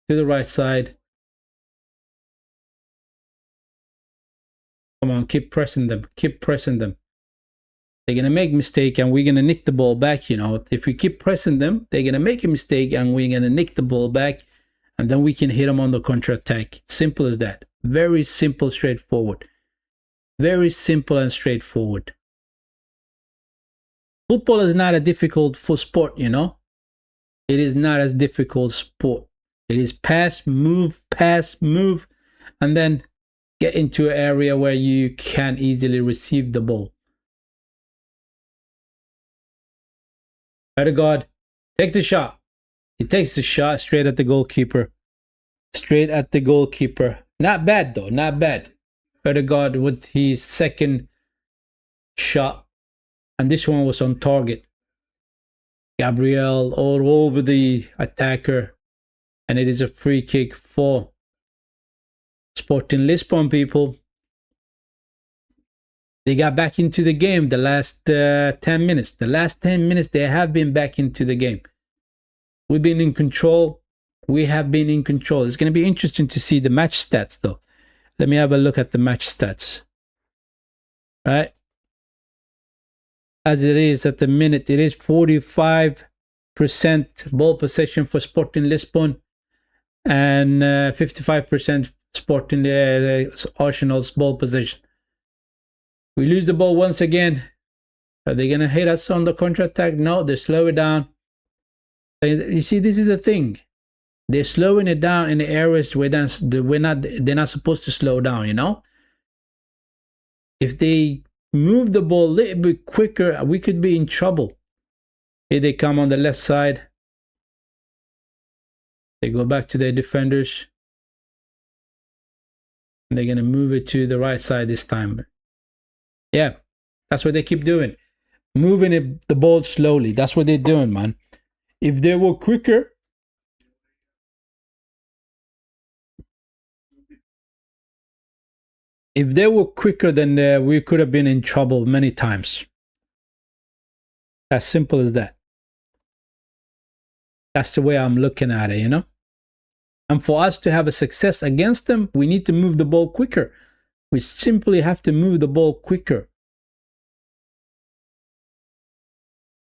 to the right side. Come on, keep pressing them. Keep pressing them. They're going to make a mistake and we're going to nick the ball back, you know. If we keep pressing them, they're going to make a mistake and we're going to nick the ball back. And then we can hit them on the counter-attack. Simple as that. Very simple, straightforward. Very simple and straightforward. Football is not a difficult sport, you know. It is not as difficult sport. It is pass, move, and then get into an area where you can easily receive the ball. Odegaard, take the shot. He takes the shot straight at the goalkeeper. Straight at the goalkeeper. Not bad though, not bad. Odegaard with his second shot. And this one was on target. Gabriel all over the attacker. And it is a free kick for Sporting Lisbon, people. They got back into the game the last 10 minutes. The last 10 minutes, they have been back into the game. We've been in control. We have been in control. It's going to be interesting to see the match stats, though. Let me have a look at the match stats. Right? As it is at the minute, it is 45% ball possession for Sporting Lisbon and 55% Sporting Arsenal's ball possession. We lose the ball once again. Are they going to hit us on the counter-attack? No, they slow it down. You see, this is the thing. They're slowing it down in the areas where they're not supposed to slow down, you know? If they move the ball a little bit quicker, we could be in trouble. Here they come on the left side. They go back to their defenders. And they're going to move it to the right side this time. Yeah, that's what they keep doing. Moving the ball slowly. That's what they're doing, man. If they were quicker, then we could have been in trouble many times. As simple as that. That's the way I'm looking at it, you know. And for us to have a success against them, we need to move the ball quicker. We simply have to move the ball quicker.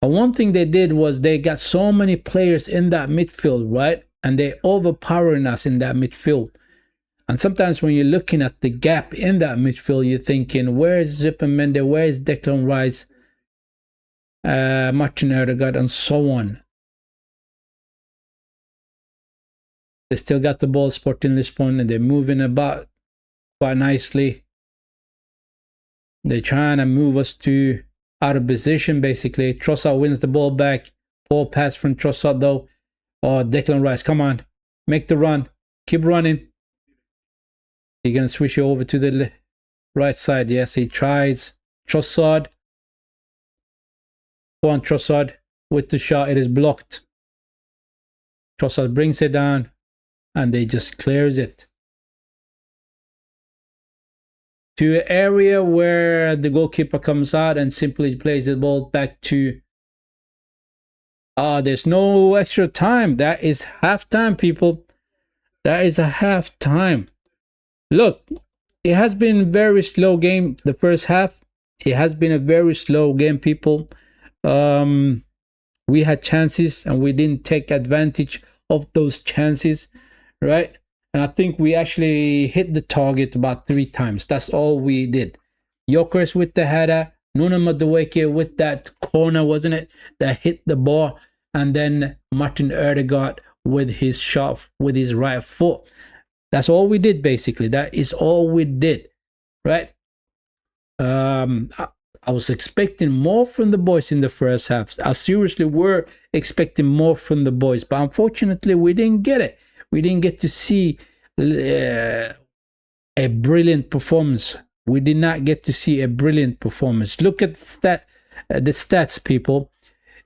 And one thing they did was they got so many players in that midfield, right? And they're overpowering us in that midfield. And sometimes when you're looking at the gap in that midfield, you're thinking, where is Zupermende? Where is Declan Rice? Martin Odegaard, and so on. They still got the ball, Sporting Lisbon, and they're moving about quite nicely. They're trying to move us to out of position, basically. Trossard wins the ball back. Poor pass from Trossard, though. Oh, Declan Rice, come on. Make the run. Keep running. You're going to switch it over to the right side. Yes, he tries. Trossard. Go on, Trossard. With the shot, it is blocked. Trossard brings it down. And they just clears it. To an area where the goalkeeper comes out and simply plays the ball back to... there's no extra time. That is halftime, people. That is a halftime. Look, it has been a very slow game, the first half. It has been a very slow game, people. We had chances and we didn't take advantage of those chances, right? And I think we actually hit the target about 3 times. That's all we did. Jokers with the header, Nuno Madueke with that corner, wasn't it? That hit the ball. And then Martin Odegaard with his shot with his right foot. That's all we did, basically. That is all we did, right? I, I was expecting more from the boys in the first half. I seriously were expecting more from the boys, but unfortunately, we didn't get it. We didn't get to see a brilliant performance. We did not get to see a brilliant performance. Look at the stats, people.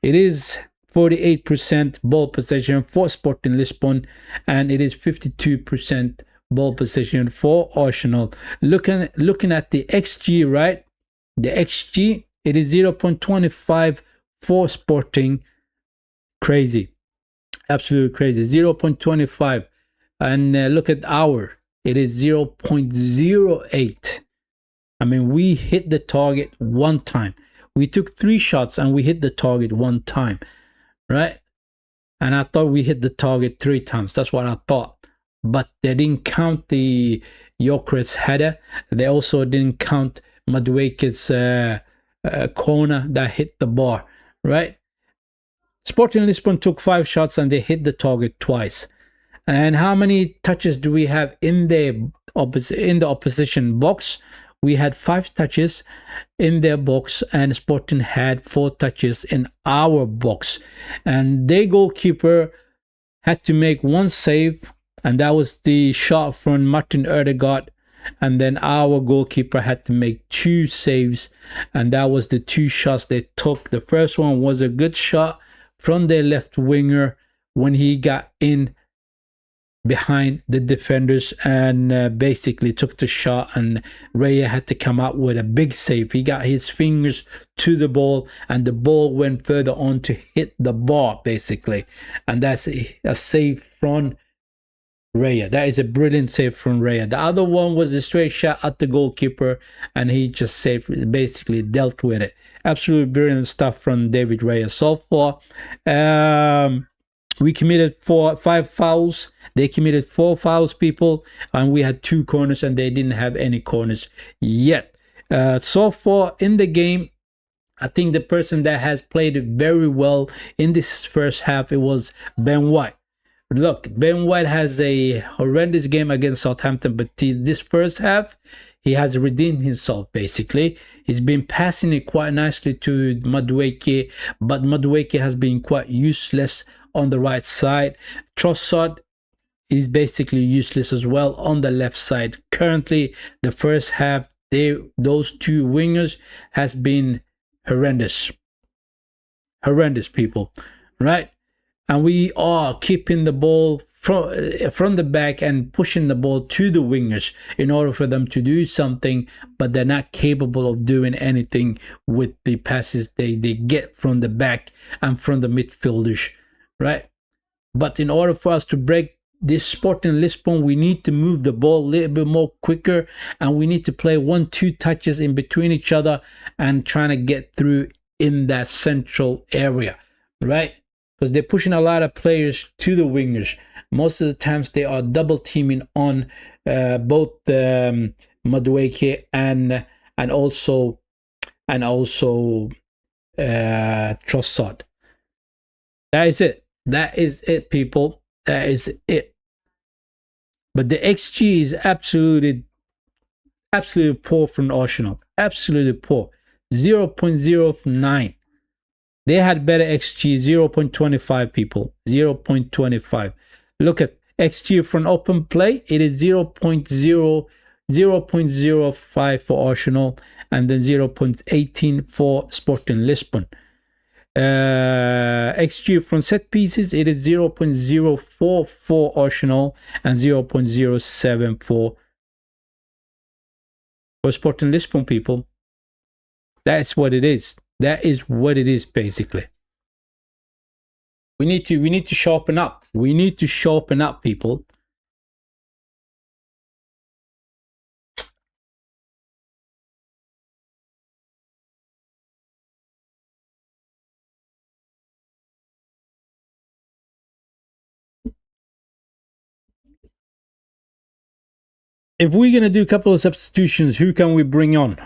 It is 48% ball possession for Sporting Lisbon, and it is 52% ball possession for Arsenal. Looking at the XG, right? The XG, it is 0.25 for Sporting. Crazy. Absolutely crazy. 0.25. And look at our, it is 0.08. I mean, we hit the target one time. We took 3 shots and we hit the target one time, right? And I thought we hit the target 3 times. That's what I thought. But they didn't count the Gyökeres header. They also didn't count Madueke's corner that hit the bar, right? Sporting Lisbon took 5 shots and they hit the target twice. And how many touches do we have in the opposition box? We had 5 touches in their box, and Sporting had 4 touches in our box. And their goalkeeper had to make 1 save, and that was the shot from Martin Ødegaard. And then our goalkeeper had to make 2 saves, and that was the 2 shots they took. The first one was a good shot from their left winger when he got in behind the defenders and basically took the shot, and Raya had to come out with a big save. He got his fingers to the ball and the ball went further on to hit the bar basically, and that's a save from Raya. That is a brilliant save from Raya. The other one was a straight shot at the goalkeeper and he just saved, basically dealt with it. Absolutely brilliant stuff from David Raya. So far, we committed 5 fouls. They committed 4 fouls, people, and we had 2 corners and they didn't have any corners yet. So far in the game, I think the person that has played very well in this first half, it was Ben White. Look, Ben White has a horrendous game against Southampton, but this first half, he has redeemed himself, basically. He's been passing it quite nicely to Madueke, but Madueke has been quite useless on the right side. Trossard is basically useless as well on the left side. Currently, the first half, those 2 wingers has been horrendous. Horrendous, people, right? And we are keeping the ball from the back and pushing the ball to the wingers in order for them to do something, but they're not capable of doing anything with the passes they get from the back and from the midfielders, right? But in order for us to break this Sporting Lisbon, we need to move the ball a little bit more quicker, and we need to play 1-2 touches in between each other and trying to get through in that central area, right? Because they're pushing a lot of players to the wingers. Most of the times they are double teaming on both Madueke and also Trossard. That is it. That is it, people. That is it. But the XG is absolutely poor from Arsenal. Absolutely poor. 0.09. They had better XG, 0.25, people. 0.25. Look at XG from open play. It is 0.05 for Arsenal, and then 0.18 for Sporting Lisbon. XG from set pieces, it is 0.04 for Arsenal and 0.07 for Sporting Lisbon, people. That's what it is. That is what it is, basically. We need to sharpen up. We need to sharpen up, people. If we're going to do a couple of substitutions, who can we bring on?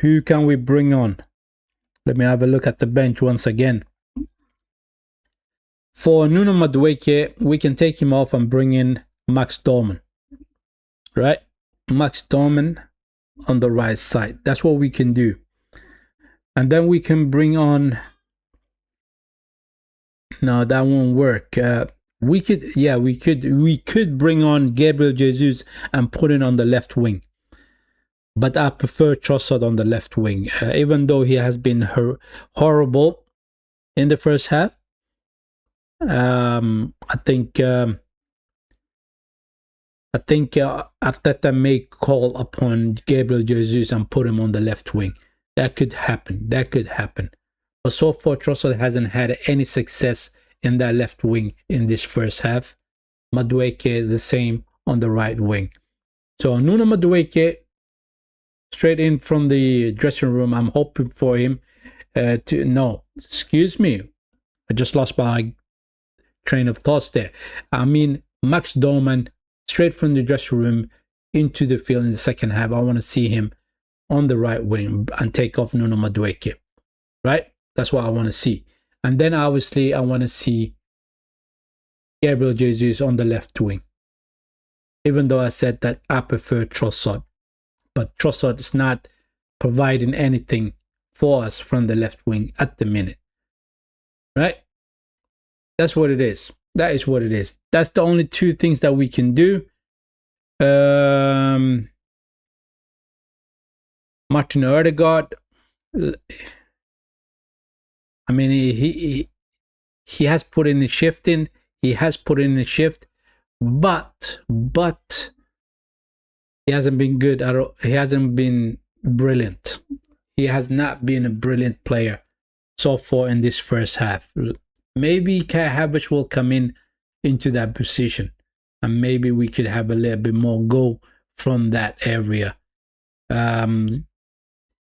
Who can we bring on? Let me have a look at the bench once again. For Nuno Madueke, we can take him off and bring in Max Dorman. Right? Max Dorman. on the right side. That's what we can do. And then we can bring on, no, that won't work. We could bring on Gabriel Jesus and put it on the left wing. But I prefer Trossard on the left wing, even though he has been horrible in the first half. I think Arteta may call upon Gabriel Jesus and put him on the left wing. That could happen. But so far, Trossard hasn't had any success in that left wing in this first half. Madueke the same on the right wing. So Nuno Madueke, straight in from the dressing room. I'm hoping for him excuse me. I just lost my train of thoughts there. I mean, Max Dorman, straight from the dressing room into the field in the second half. I want to see him on the right wing and take off Nuno Madueke. Right? That's what I want to see. And then obviously I want to see Gabriel Jesus on the left wing. Even though I said that I prefer Trossard. But Trossard is not providing anything for us from the left wing at the minute. Right? That's what it is. That is what it is. That's the only two things that we can do. Martin Odegaard, I mean, he has put in a shift in. He has put in a shift, but he hasn't been good at all. He hasn't been brilliant. He has not been a brilliant player so far in this first half. Maybe Kai Havertz will come into that position, and maybe we could have a little bit more goal from that area.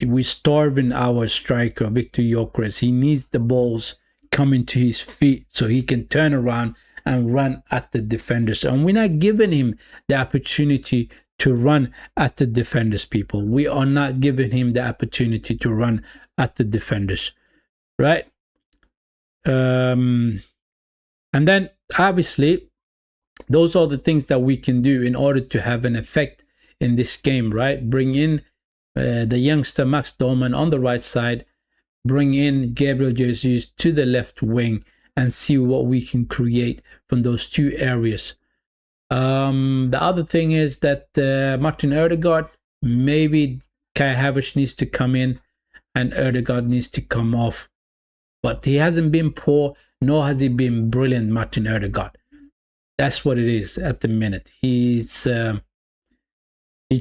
We're starving our striker, Victor Gyökeres. He needs the balls coming to his feet so he can turn around and run at the defenders. And we're not giving him the opportunity to run at the defenders, people. We are not giving him the opportunity to run at the defenders, right? And then obviously those are the things that we can do in order to have an effect in this game, right? Bring in the youngster Max Dorman on the right side, bring in Gabriel Jesus to the left wing, and see what we can create from those two areas. The other thing is that Martin Odegaard, maybe Kai Havertz needs to come in and Odegaard needs to come off. But he hasn't been poor, nor has he been brilliant, Martin Odegaard. That's what it is at the minute. He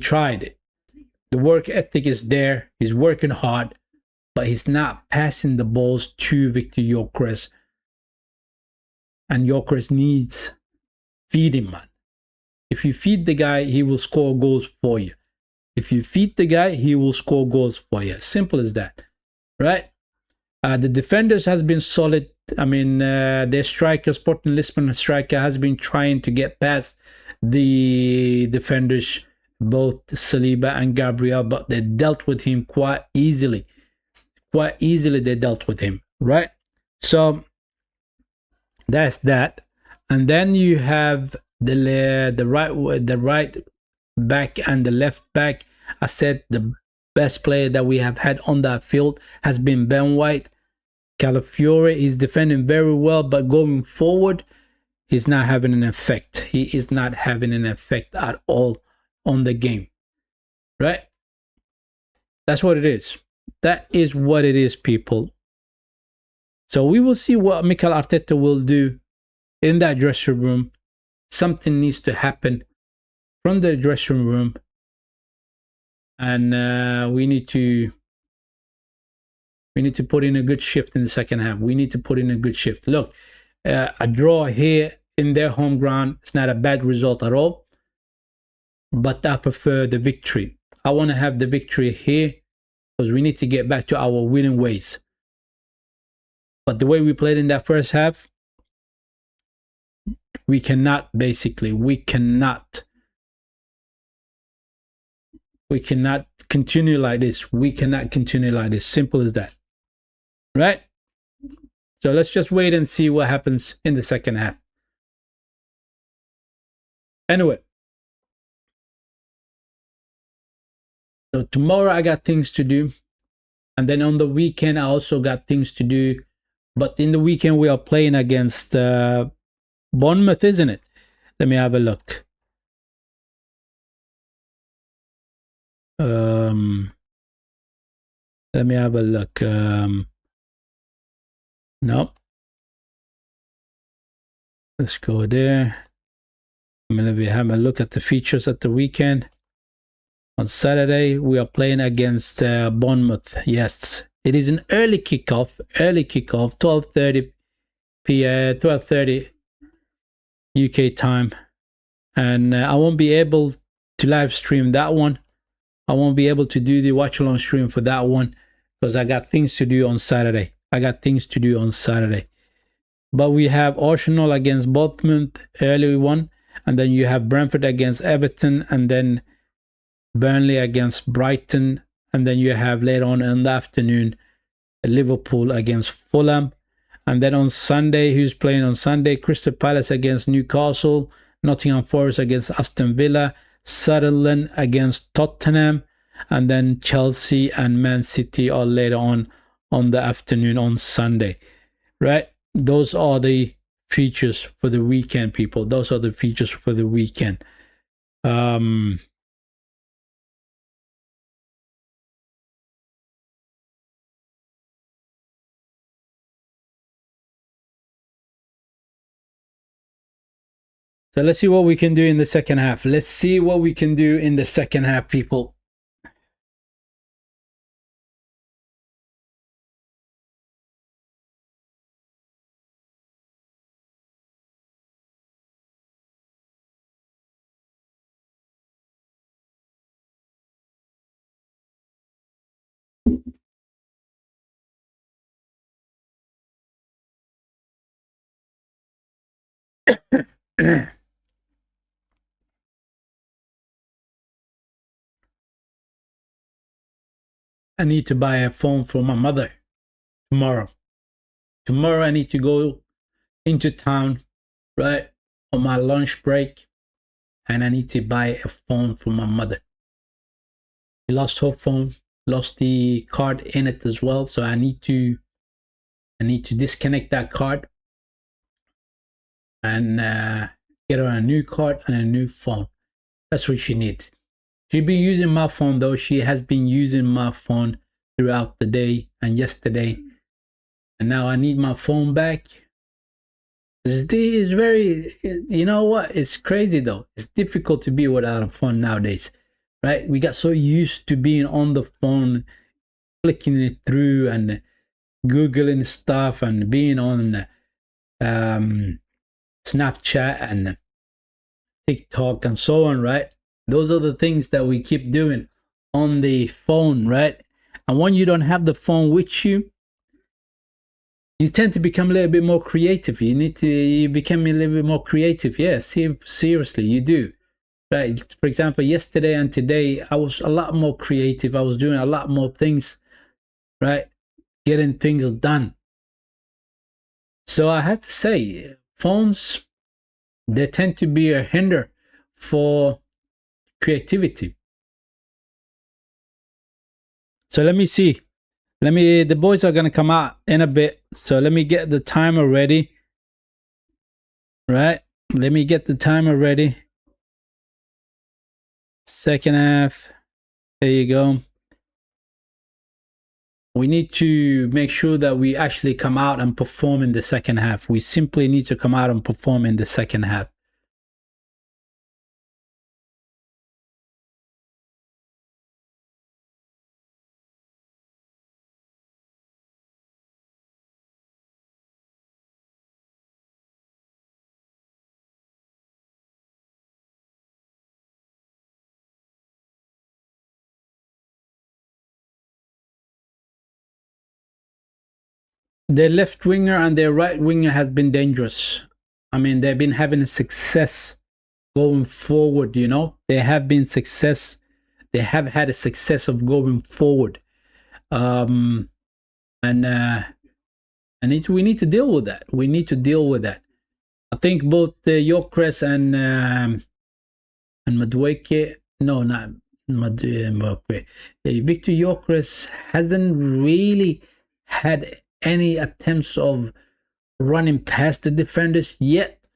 tried it. The work ethic is there. He's working hard, but he's not passing the balls to Victor Gyökeres. And Gyökeres needs feeding, man. If you feed the guy, he will score goals for you. If you feed the guy, he will score goals for you. Simple as that, right? The defenders has been solid. I mean, their striker, Sporting Lisbon striker, has been trying to get past the defenders, both Saliba and Gabriel, but they dealt with him quite easily. Quite easily they dealt with him, right? So that's that. And then you have the right back and the left back. I said the best player that we have had on that field has been Ben White. Calafiore is defending very well, but going forward, he's not having an effect. He is not having an effect at all on the game, right? That's what it is. That is what it is, people. So we will see what Mikel Arteta will do in that dressing room. Something needs to happen from the dressing room, and we need to put in a good shift in the second half. We need to put in a good shift. Look, a draw here in their home ground, it's not a bad result at all, but I prefer the victory. I want to have the victory here because we need to get back to our winning ways. But the way we played in that first half, we cannot continue like this. We cannot continue like this. Simple as that. Right? So let's just wait and see what happens in the second half. Anyway, So tomorrow I got things to do, and then on the weekend I also got things to do. But in the weekend we are playing against Bournemouth, isn't it? Let me have a look. Let me have a look. No. Let's go there. I'm going to have a look at the features at the weekend. On Saturday, we are playing against Bournemouth. Yes, it is an early kickoff. 12:30 p.m. 12:30 UK time, and I won't be able to live stream that one. I won't be able to do the watch along stream for that one because I got things to do on Saturday. But we have Arsenal against Bournemouth, early one, and then you have Brentford against Everton, and then Burnley against Brighton, and then you have later on in the afternoon Liverpool against Fulham. And then on Sunday, who's playing on Sunday? Crystal Palace against Newcastle, Nottingham Forest against Aston Villa, Sunderland against Tottenham, and then Chelsea and Man City are later on the afternoon on Sunday, right? Those are the features for the weekend, people. Those are the features for the weekend. So let's see what we can do in the second half. Let's see what we can do in the second half, people. I need to buy a phone for my mother tomorrow. Tomorrow I need to go into town, right, on my lunch break, and I need to buy a phone for my mother. She lost her phone, lost the card in it as well, so I need to disconnect that card and get her a new card and a new phone. That's what she needs. She's been using my phone though. She has been using my phone throughout the day and yesterday, and now I need my phone back. It's very, you know what? It's crazy though. It's difficult to be without a phone nowadays, right? We got so used to being on the phone, clicking it through and Googling stuff and being on Snapchat and TikTok and so on, right? Those are the things that we keep doing on the phone, right? And when you don't have the phone with you, you tend to become a little bit more creative. You become a little bit more creative. Yeah, seriously, you do. Right? For example, yesterday and today, I was a lot more creative. I was doing a lot more things, right? Getting things done. So I have to say, phones, they tend to be a hinder for creativity. So let me see. The boys are going to come out in a bit. So let me get the timer ready. Right? Let me get the timer ready. Second half. There you go. We need to make sure that we actually come out and perform in the second half. We simply need to come out and perform in the second half. Their left winger and their right winger has been dangerous. I mean, they've been having a success going forward, you know. They have been success. They have had a success of going forward. And we need to deal with that. We need to deal with that. I think both Gyökeres and Madueke, no, not Okay. Victor Gyökeres hasn't really had any attempts of running past the defenders yet,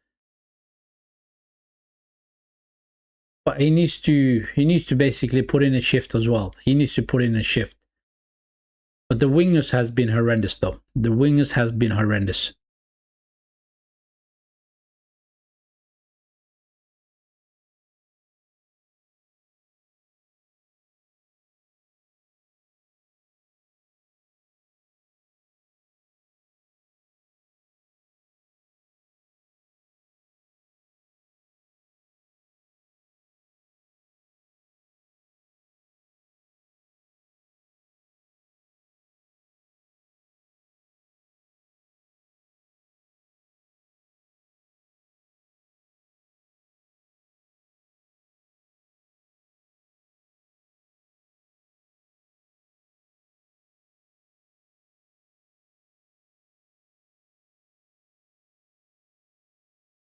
but he needs to basically put in a shift as well. He needs to put in a shift. But the wingers has been horrendous though. The wingers has been horrendous.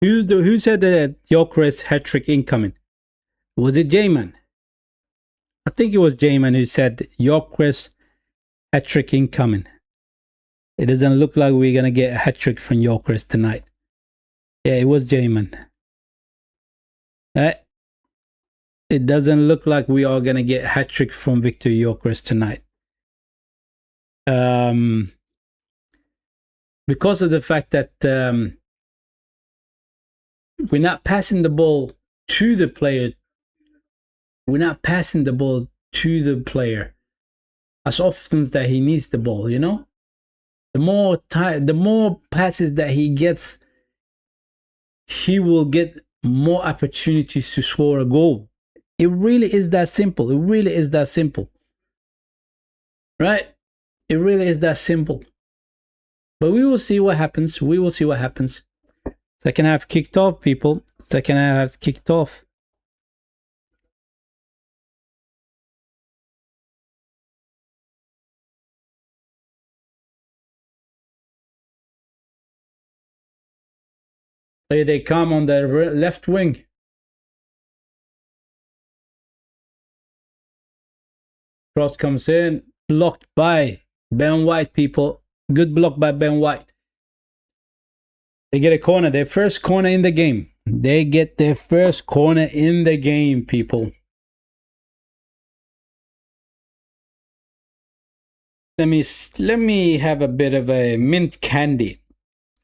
Who said that Gyökeres hat trick incoming? Was it J-Man? I think it was J-Man who said Gyökeres hat trick incoming. It doesn't look like we're gonna get a hat trick from Gyökeres tonight. Yeah, it was J-Man. It doesn't look like we are gonna get a hat trick from Victor Gyökeres tonight. Because of the fact that we're not passing the ball to the player. We're not passing the ball to the player as often as that he needs the ball, you know? The more passes that he gets, he will get more opportunities to score a goal. It really is that simple. It really is that simple. Right? It really is that simple. But we will see what happens. We will see what happens. Second half kicked off, people. Second half kicked off. There they come on the left wing. Cross comes in, blocked by Ben White, people. Good block by Ben White. They get a corner, their first corner in the game. They get their first corner in the game, people. Let me have a bit of a mint candy,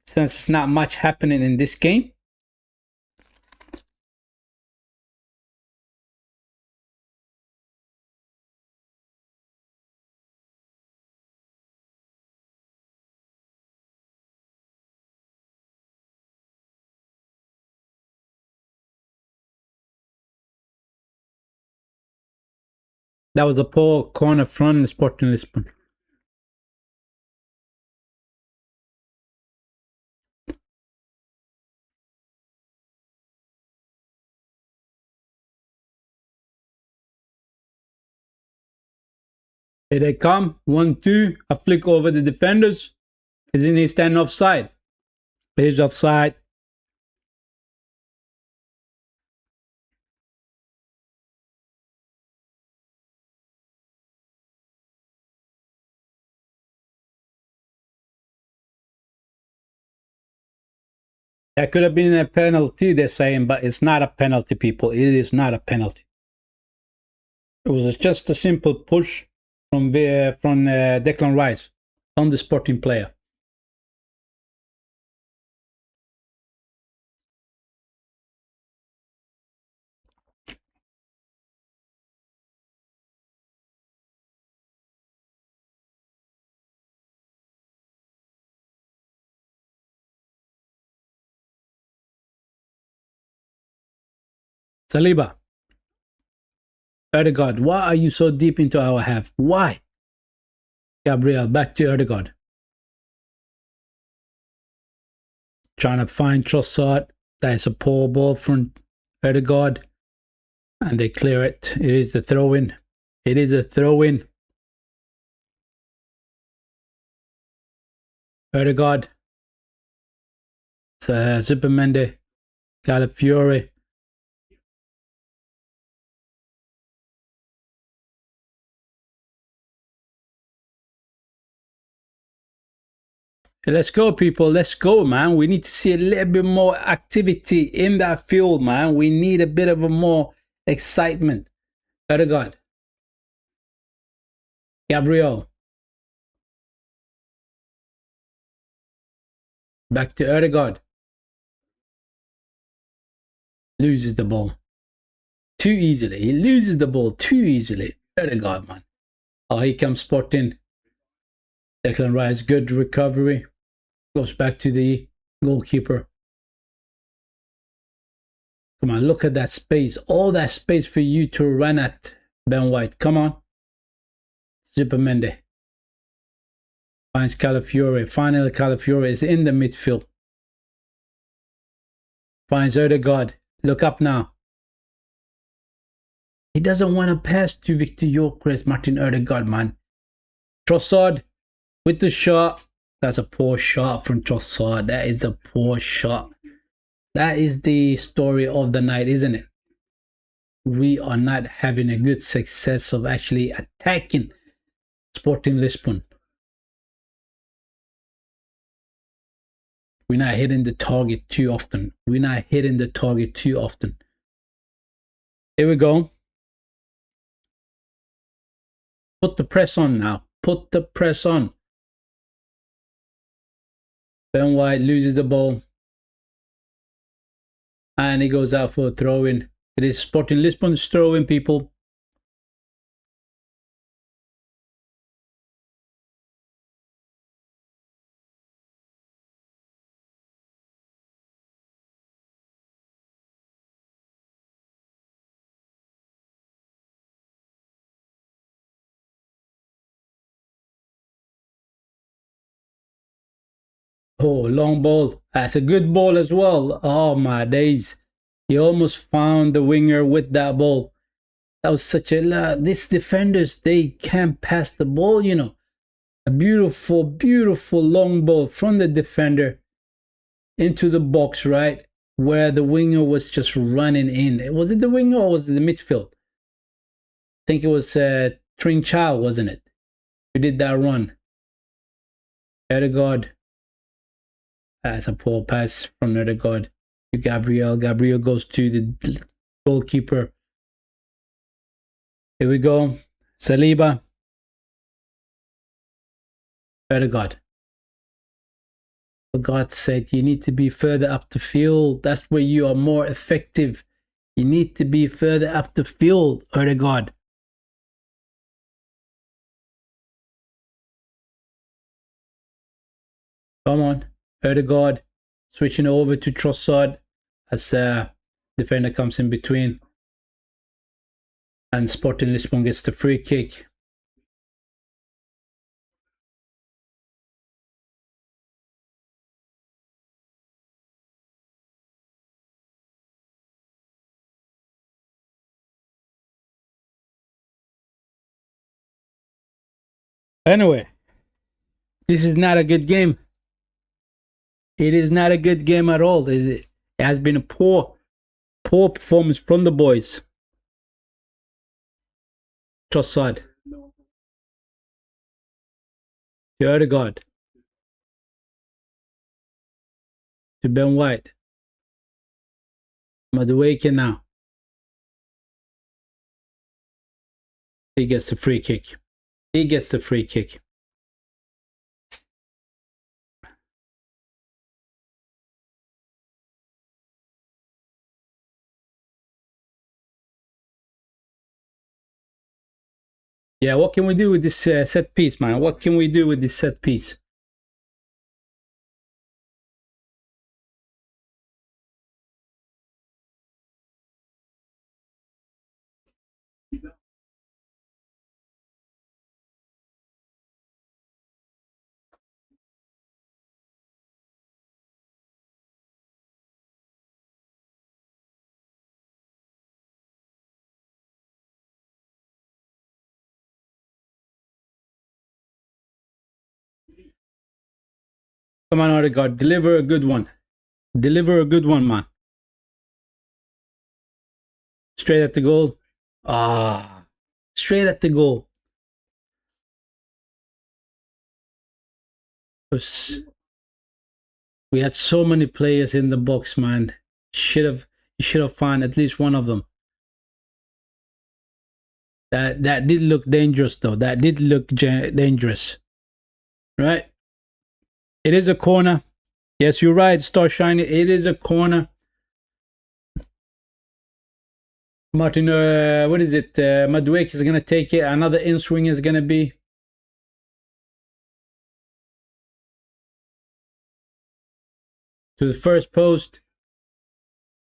since it's not much happening in this game. That was a poor corner from Sporting Lisbon. Here they come. 1-2. A flick over the defenders. Isn't he standing offside? He's offside. That could have been a penalty, they're saying, but it's not a penalty, people. It is not a penalty. It was just a simple push from Declan Rice on the Sporting player. Saliba. Odegaard, why are you so deep into our half? Why? Gabriel, back to Odegaard. Trying to find Trossard. That is a poor ball from Odegaard. And they clear it. It is the throw-in. It is a throw-in. Odegaard. Supermende. Calafiore. Let's go, people. Let's go, man. We need to see a little bit more activity in that field, man. We need a bit of a more excitement. Better God. Gabriel. Back to Erdegaard. Loses the ball too easily. He loses the ball too easily. Erdegaard, man. Oh, here comes Sporting. Declan Rice, good recovery. Goes back to the goalkeeper. Come on, look at that space. All that space for you to run at, Ben White. Come on. Supermende. Finds Calafiore. Finally, Calafiore is in the midfield. Finds Erdegaard. Look up now. He doesn't want to pass to Victor Gyökeres, Martin Erdegaard, man. Trossard with the shot. That's a poor shot from Trossard. That is a poor shot. That is the story of the night, isn't it? We are not having a good success of actually attacking Sporting Lisbon. We're not hitting the target too often. We're not hitting the target too often. Here we go. Put the press on now. Put the press on. Ben White loses the ball. And he goes out for a throw-in. It is Sporting Lisbon's throw-in, people. Oh, long ball. That's a good ball as well. Oh, my days. He almost found the winger with that ball. That was such a... These defenders, they can't pass the ball, you know. A beautiful, beautiful long ball from the defender into the box, right? Where the winger was just running in. Was it the winger or was it the midfield? I think it was Trinchao, wasn't it? Who did that run? Erdegaard. That's a poor pass from Erdegaard to Gabriel. Gabriel goes to the goalkeeper. Here we go. Saliba. Erdegaard. For God's sake, you need to be further up the field. That's where you are more effective. You need to be further up the field, Erdegaard. Come on, Erdegaard. Switching over to Trossard as defender comes in between. And Sporting Lisbon gets the free kick. Anyway, this is not a good game. It is not a good game at all, is it? It has been a poor performance from the boys. Trossard. To Erdegaard. To Ben White. Madueke now. He gets the free kick. He gets the free kick. Yeah, what can we do with this set piece, man? What can we do with this set piece? Come on, Odegaard, deliver a good one. Deliver a good one, man. Straight at the goal. Ah, straight at the goal. We had so many players in the box, man. You should have found at least one of them. That did look dangerous, though. That did look dangerous, right? It is a corner. Yes, you're right, Star Shiny. It is a corner. Martin, what is it? Madueke is going to take it. Another in swing is going to be. To the first post.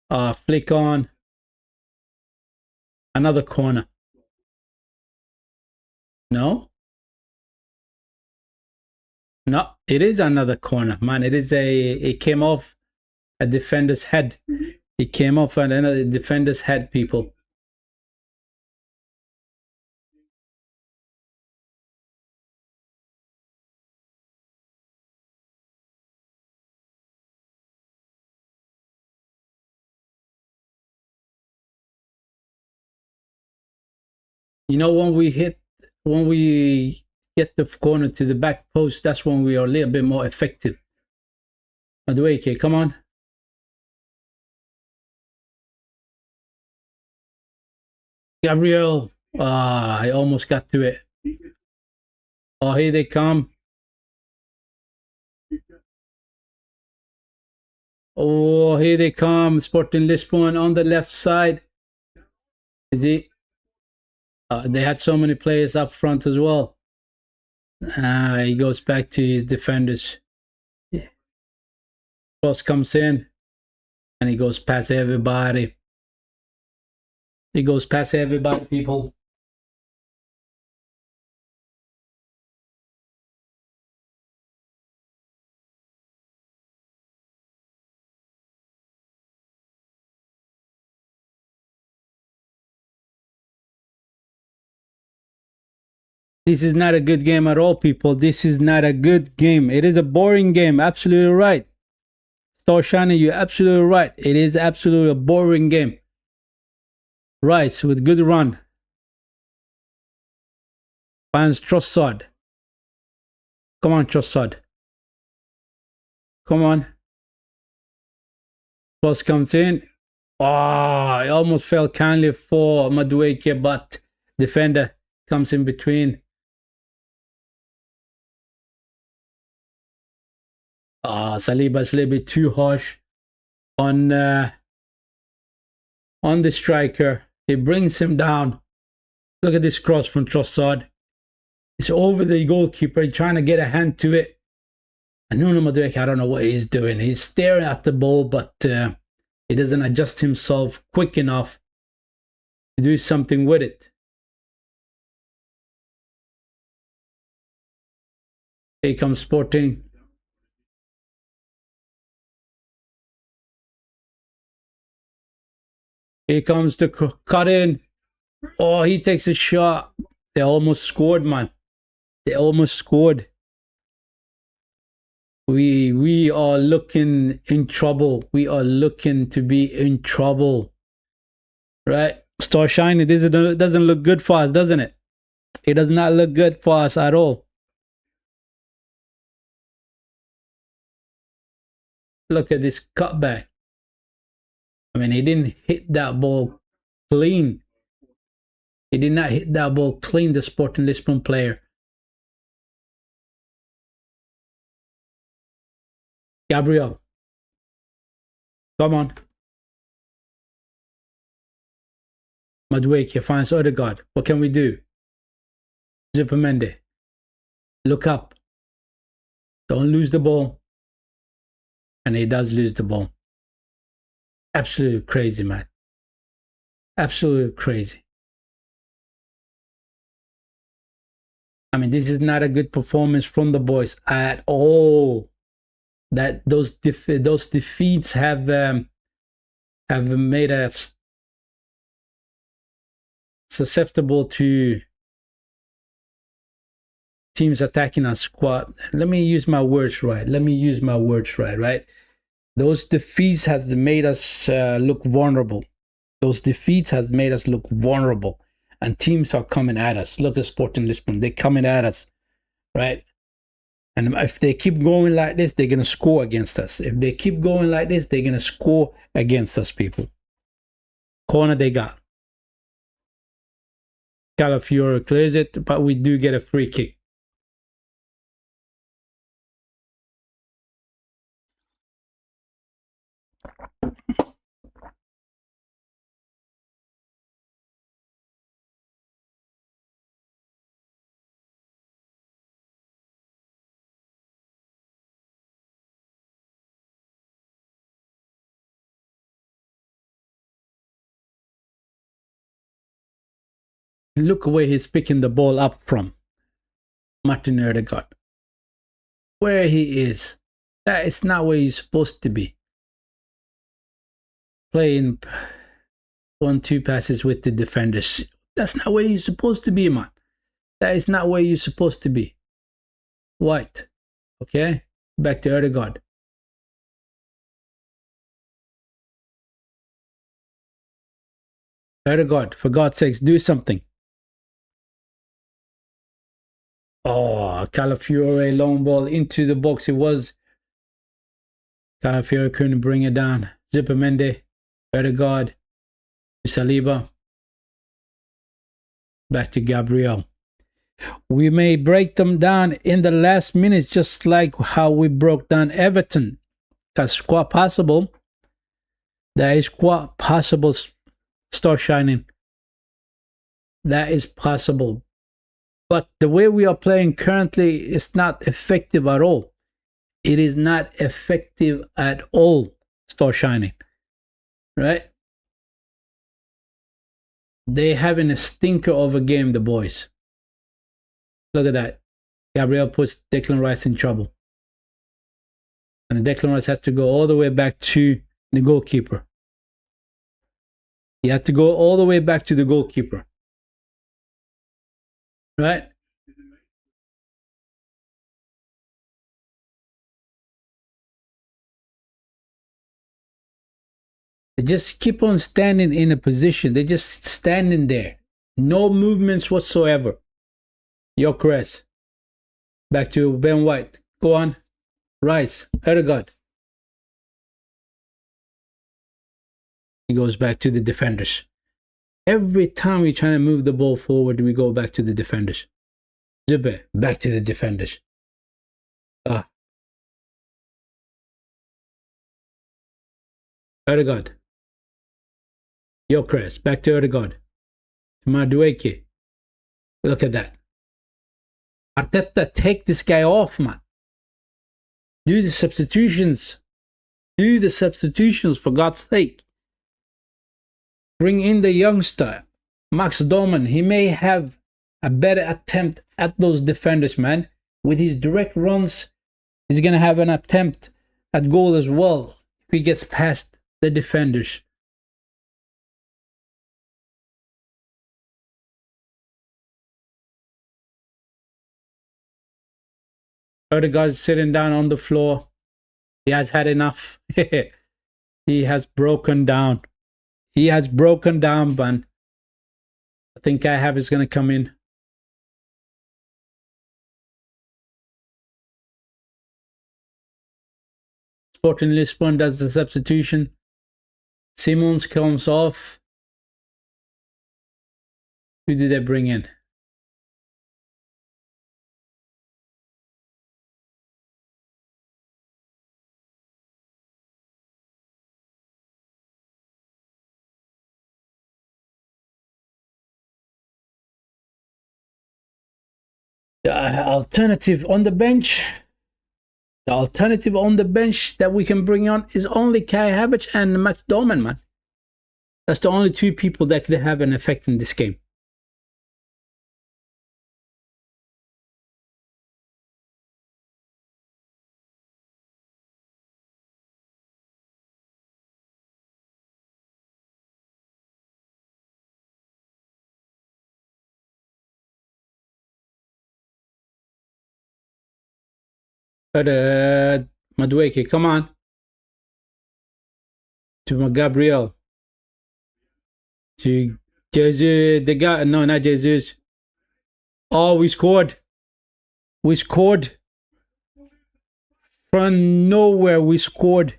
Flick on. Another corner. No? No, it is another corner, man. It came off a defender's head. It came off another defender's head, people. You know, when we get the corner to the back post, that's when we are a little bit more effective. Madueke, come on. Gabriel, I almost got to it. Oh, here they come. Oh, here they come. Sporting Lisbon on the left side. Is he? They had so many players up front as well. He goes back to his defenders. Cross comes in. And he goes past everybody. He goes past everybody, people. This is not a good game at all, people. This is not a good game. It is a boring game. Absolutely right. Star Shiny, you're absolutely right. It is absolutely a boring game. Rice with good run. Finds Trossard. Come on, Trossard. Come on. Cross comes in. Oh, I almost fell kindly for Madueke, but defender comes in between. Saliba's a little bit too harsh on the striker. He brings him down. Look at this cross from Trossard. It's over the goalkeeper, trying to get a hand to it. And Nuno Madueke, I don't know what he's doing. He's staring at the ball, but he doesn't adjust himself quick enough to do something with it. Here comes Sporting. Here comes the cut in. Oh, he takes a shot. They almost scored, man. They almost scored. We are looking in trouble. We are looking to be in trouble. Right? Star Shiny, this doesn't look good for us, doesn't it? It does not look good for us at all. Look at this cutback. I mean, he didn't hit that ball clean. He did not hit that ball clean, the Sporting Lisbon player. Gabriel. Come on. Madueke finds Odegaard. What can we do? Zupermendi. Look up. Don't lose the ball. And he does lose the ball. Absolutely crazy, man. Absolutely crazy. I mean, this is not a good performance from the boys at all. That those defeats have made us susceptible to teams attacking us. Let me use my words right. Right? Those defeats has made us look vulnerable. Those defeats has made us look vulnerable. And teams are coming at us. Look at Sporting Lisbon. They're coming at us, right? And if they keep going like this, they're going to score against us. If they keep going like this, they're going to score against us, people. Corner they got. Calafiore clears it, but we do get a free kick. Look where he's picking the ball up from. Martin Odegaard. Where he is. That is not where you're supposed to be. Playing 1-2 passes with the defenders. That's not where you're supposed to be, man. That is not where you're supposed to be. White. Okay? Back to Odegaard. Odegaard, for God's sakes, do something. Oh, Calafiore, long ball into the box. It was. Calafiore couldn't bring it down. Zubimendi, Odegaard, Saliba. Back to Gabriel. We may break them down in the last minutes, just like how we broke down Everton. That's quite possible. That is quite possible. Star shining. That is possible. But the way we are playing currently is not effective at all. It is not effective at all, Star shining. Right? They're having a stinker of a game, the boys. Look at that. Gabriel puts Declan Rice in trouble. And Declan Rice has to go all the way back to the goalkeeper. He had to go all the way back to the goalkeeper. Right? They just keep on standing in a position. They're just standing there. No movements whatsoever. Gyökeres. Back to Ben White. Go on. Rice. Odegaard. He goes back to the defenders. Every time we try to move the ball forward, we go back to the defenders. Zube, back to the defenders. Odegaard. Gyökeres, back to Odegaard. Madueke. Look at that. Arteta, take this guy off, man. Do the substitutions. Do the substitutions, for God's sake. Bring in the youngster, Max Doman. He may have a better attempt at those defenders, man. With his direct runs, he's going to have an attempt at goal as well if he gets past the defenders. Odegaard's sitting down on the floor. He has had enough. He has broken down. He has broken down, man. I think Kai Havertz is going to come in. Sporting Lisbon does the substitution. Simons comes off. Who did they bring in? The alternative on the bench. The alternative on the bench that we can bring on is only Kai Havertz and Max Doman, man. That's the only two people that could have an effect in this game. But Madueke, come on. To Gabriel. To Jesus, the guy, no, not Jesus. Oh, we scored. We scored. From nowhere, we scored.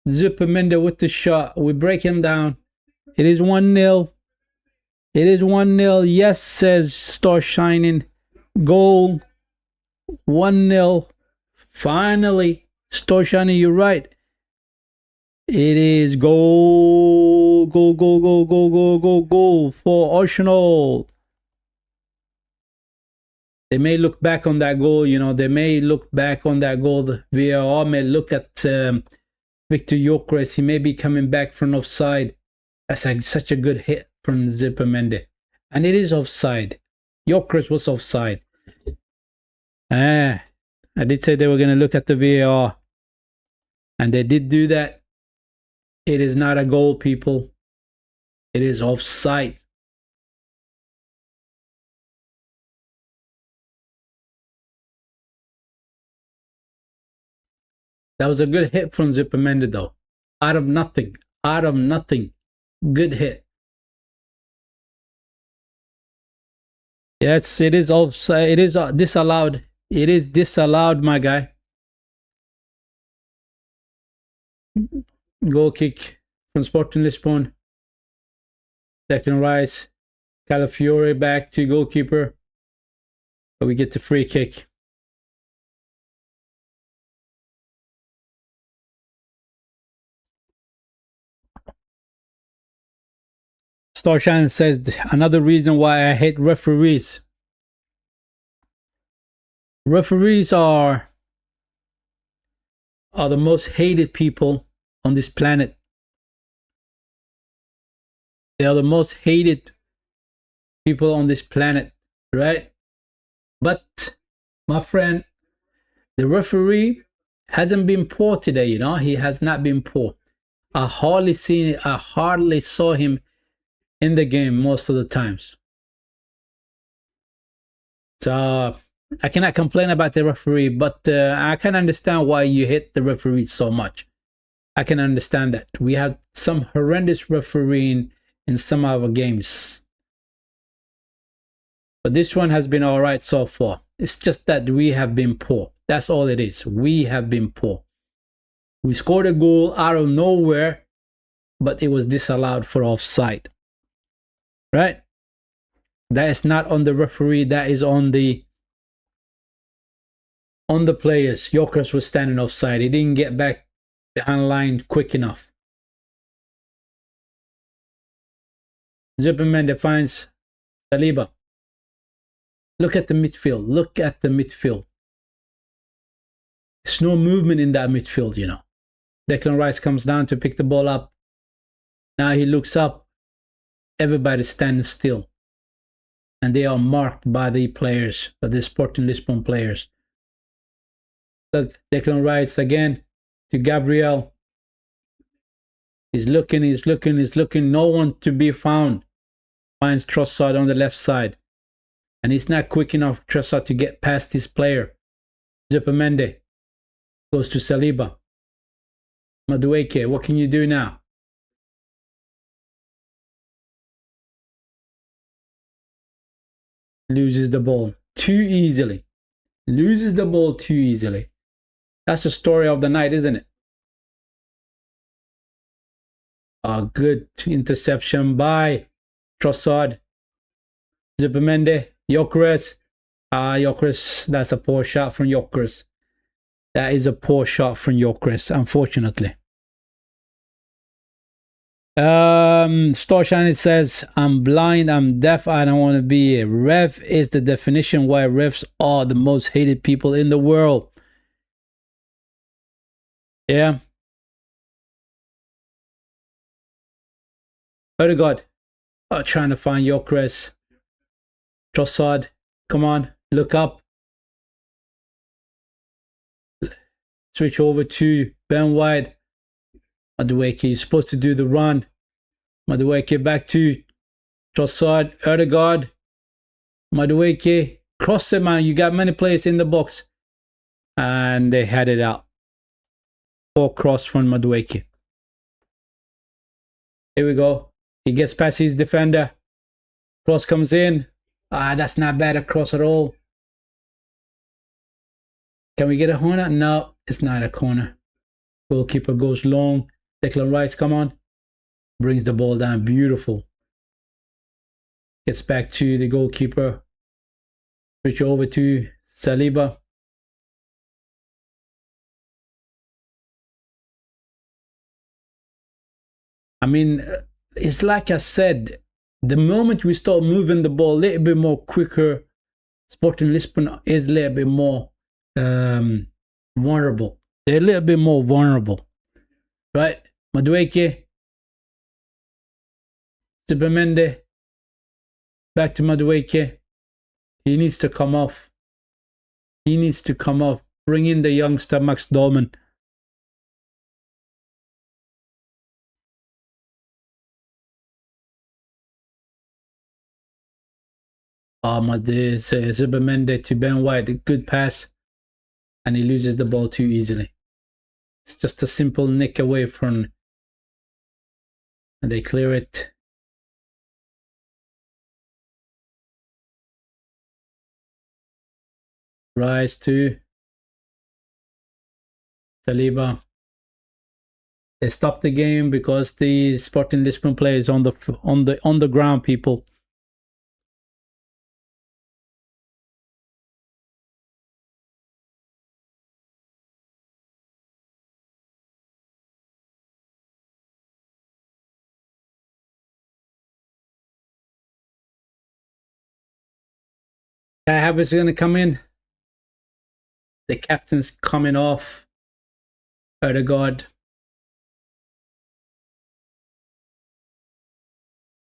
Zupermende with the shot. We break him down. It is 1-0. It is 1-0. Yes, says Star Shining. Goal. 1-0. Finally. Star Shining, you're right. It is goal. Goal, goal, goal, goal, goal, goal, goal for Arsenal. They may look back on that goal, you know, they may look back on that goal. The VAR may look at Victor Gyökeres. He may be coming back from offside. That's such a good hit from Zupermende. And it is offside. Gyökeres was offside. I did say they were going to look at the VAR. And they did do that. It is not a goal, people. It is offside. That was a good hit from Zupermende, though. Out of nothing. Out of nothing. Good hit. Yes, it is offside. It is disallowed. It is disallowed, my guy. Goal kick from Sporting Lisbon. Declan Rice. Calafiore back to goalkeeper. But we get the free kick. Starshine says another reason why I hate referees. Referees are the most hated people on this planet. They are the most hated people on this planet, right? But my friend, the referee hasn't been poor today, you know. He has not been poor. I hardly saw him in the game most of the times. So I cannot complain about the referee, but I can understand why you hate the referee so much. I can understand that. We have some horrendous refereeing in some of our games. But this one has been all right so far. It's just that we have been poor. That's all it is. We have been poor. We scored a goal out of nowhere, but it was disallowed for offside. Right? That is not on the referee. That is on the players. Gyökeres was standing offside. He didn't get back behind the line quick enough. Zupermende finds Saliba. Look at the midfield. Look at the midfield. There's no movement in that midfield, you know. Declan Rice comes down to pick the ball up. Now he looks up. Everybody's standing still. And they are marked by the players, by the Sporting Lisbon players. Look, Declan Rice again to Gabriel. He's looking, he's looking, he's looking. No one to be found. Finds Trossard on the left side. And he's not quick enough, Trossard, to get past his player. Zupermende goes to Saliba. Madueke, what can you do now? Loses the ball too easily. Loses the ball too easily. That's the story of the night, isn't it? A good interception by Trossard. Zupermende. Gyökeres. Gyökeres. That's a poor shot from Gyökeres. That is a poor shot from Gyökeres, unfortunately. Starshine says, I'm blind, I'm deaf, I don't want to be a ref. Is the definition why refs are the most hated people in the world. Yeah. Odegaard. Oh, trying to find Gyökeres. Trossard. Come on, look up. Switch over to Ben White. Madueke is supposed to do the run. Madueke back to Trossard. Odegaard. Madueke. Cross it, man. You got many players in the box. And they had it out. Poor cross from Madueke. Here we go. He gets past his defender. Cross comes in. That's not bad a cross at all. Can we get a corner? No. It's not a corner. Goalkeeper goes long. Declan Rice, come on. Brings the ball down. Beautiful. Gets back to the goalkeeper. Switch over to Saliba. I mean, it's like I said, the moment we start moving the ball a little bit more quicker, Sporting Lisbon is a little bit more vulnerable. They're a little bit more vulnerable, right? Madueke, Zubimendi, back to Madueke. He needs to come off. He needs to come off. Bring in the youngster Max Dorman. Zubimendi to Ben White. Good pass. And he loses the ball too easily. It's just a simple nick away from. And they clear it. Rise to Saliba. They stopped the game because the Sporting Lisbon players on the ground, people. Kai Havertz is going to come in. The captain's coming off. Odegaard.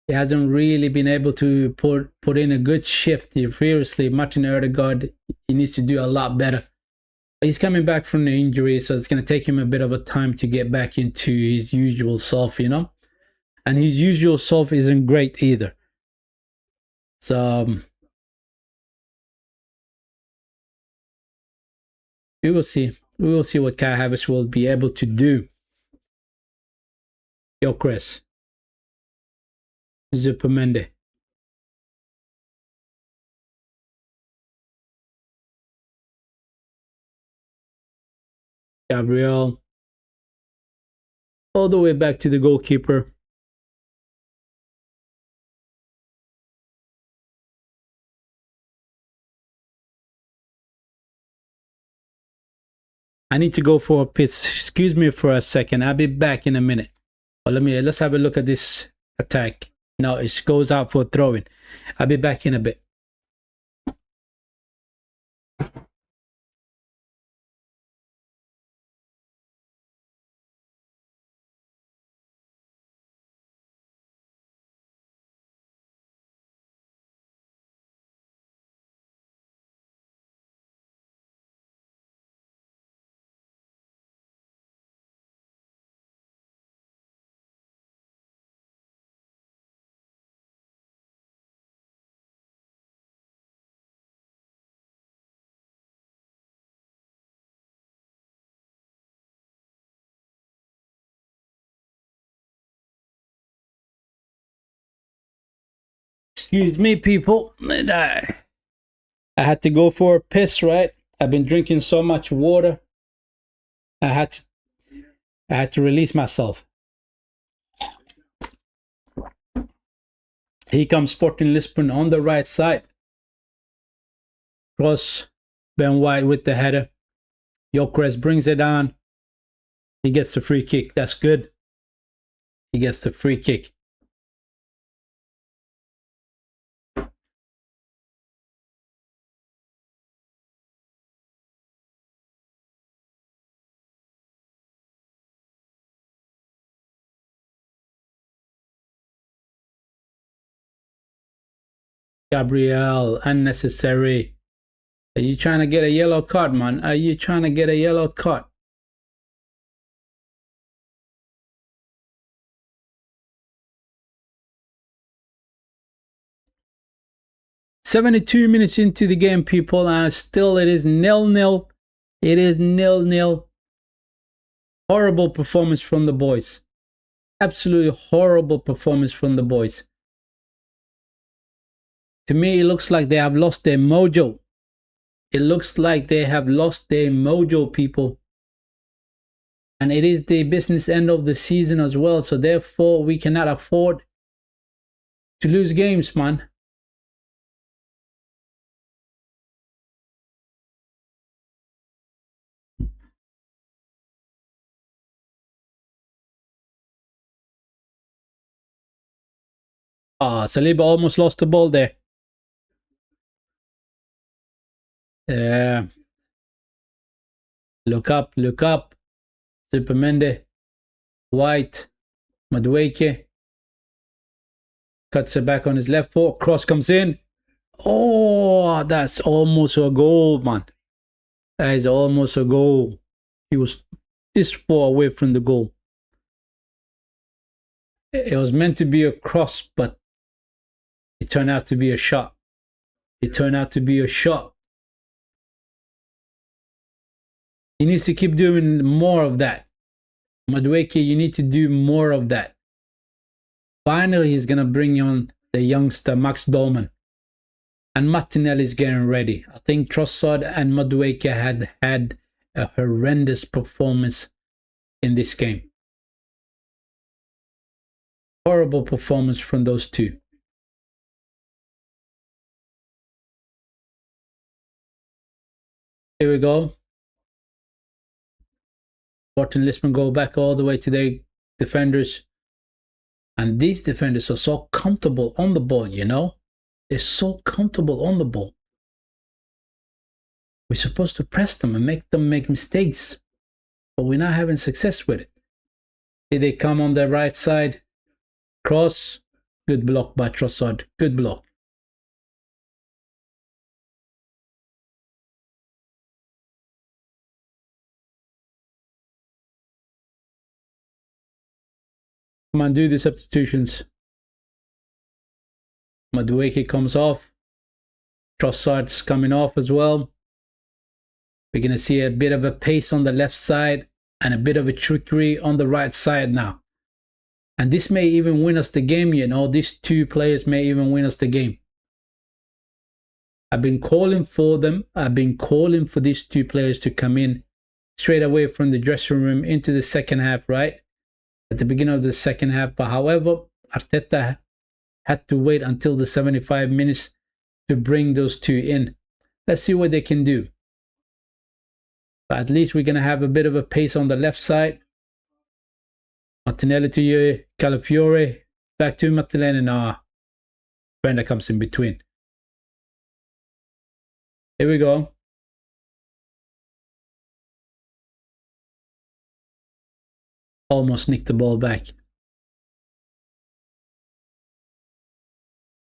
He hasn't really been able to put in a good shift. Previously, Martin Odegaard, he needs to do a lot better. But he's coming back from the injury, so it's going to take him a bit of a time to get back into his usual self, you know? And his usual self isn't great either. So we will see. We will see what Kai Havertz will be able to do. Yo, Chris. Zubimendi. Gabriel. All the way back to the goalkeeper. I need to go for a piss. Excuse me for a second. I'll be back in a minute. But let's have a look at this attack. No, it goes out for throwing. I'll be back in a bit. Excuse me, people. I had to go for a piss, right? I've been drinking so much water. I had to release myself. Here comes Sporting Lisbon on the right side. Cross. Ben White with the header. Gyökeres brings it down. He gets the free kick. That's good. He gets the free kick. Gabriel, unnecessary. Are you trying to get a yellow card, man? Are you trying to get a yellow card? "72 minutes into the game, people, and still it is 0-0. It is 0-0. Horrible performance from the boys. Absolutely horrible performance from the boys. To me, it looks like they have lost their mojo. It looks like they have lost their mojo, people. And it is the business end of the season as well. So therefore, we cannot afford to lose games, man. Saliba almost lost the ball there. Yeah. Look up, look up. Supermende, White, Madueke. Cuts it back on his left foot. Cross comes in. Oh, that's almost a goal, man. That is almost a goal. He was this far away from the goal. It was meant to be a cross, but it turned out to be a shot. It turned out to be a shot. He needs to keep doing more of that. Madueke, you need to do more of that. Finally, he's going to bring on the youngster, Max Dolman. And Martinelli is getting ready. I think Trossard and Madueke had a horrendous performance in this game. Horrible performance from those two. Here we go. Sporting Lisbon go back all the way to their defenders. And these defenders are so comfortable on the ball, you know? They're so comfortable on the ball. We're supposed to press them and make them make mistakes. But we're not having success with it. Here they come on the right side. Cross. Good block by Trossard. Good block. Come on, do the substitutions. Madueke comes off. Trossard's coming off as well. We're going to see a bit of a pace on the left side and a bit of a trickery on the right side now. And this may even win us the game, you know. These two players may even win us the game. I've been calling for them. I've been calling for these two players to come in straight away from the dressing room into the second half, right? At the beginning of the second half. But however, Arteta had to wait until the 75 minutes to bring those two in. Let's see what they can do. But at least we're going to have a bit of a pace on the left side. Martinelli to Calafiore. Back to Martinelli. Nah. Brenda comes in between. Here we go. Almost nicked the ball back.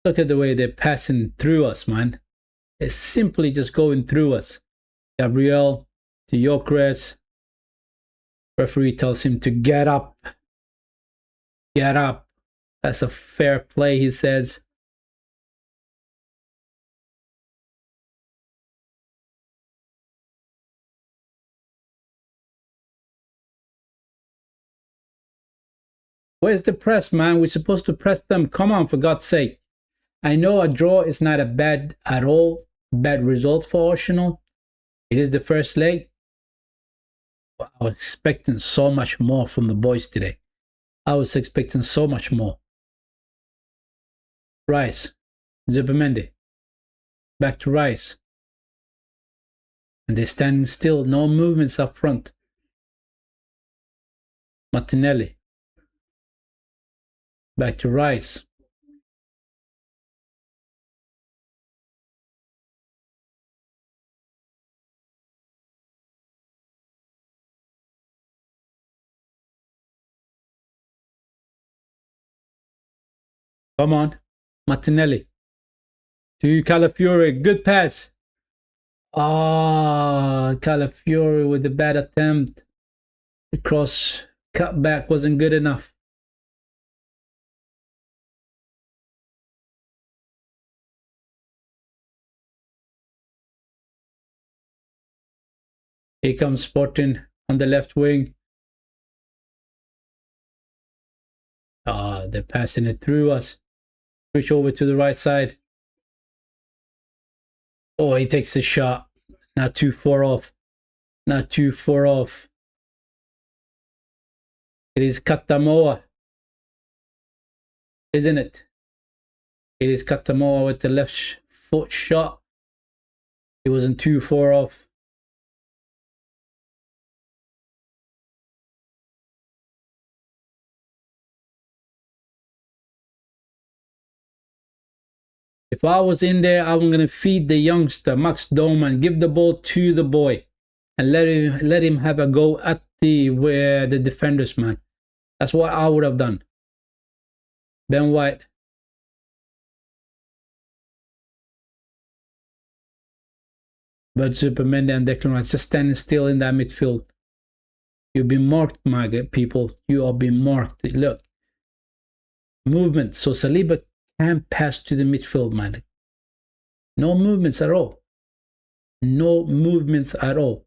Look at the way they're passing through us, man. It's simply just going through us. Gabriel to Gyökeres. Referee tells him to get up. Get up. That's a fair play, he says. Where's the press, man? We're supposed to press them. Come on, for God's sake. I know a draw is not a bad result for Arsenal. It is the first leg. But I was expecting so much more from the boys today. I was expecting so much more. Rice. Zubimendi. Back to Rice. And they're standing still. No movements up front. Martinelli. Back to Rice. Come on. Martinelli. To Calafiore. Good pass. Calafiore with a bad attempt. The cross cut back wasn't good enough. Here comes Sporting on the left wing. They're passing it through us. Switch over to the right side. Oh, he takes the shot. Not too far off. Not too far off. It is Katamoa, isn't it? It is Katamoa with the left foot shot. It wasn't too far off. If I was in there, I'm going to feed the youngster, Max Doman, give the ball to the boy and let him have a go at the defenders, man. That's what I would have done. Ben White. But Superman and Declan Rice just standing still in that midfield. You've been marked, my people. You are being marked. Look. Movement. So Saliba can't pass to the midfield, man. No movements at all. No movements at all.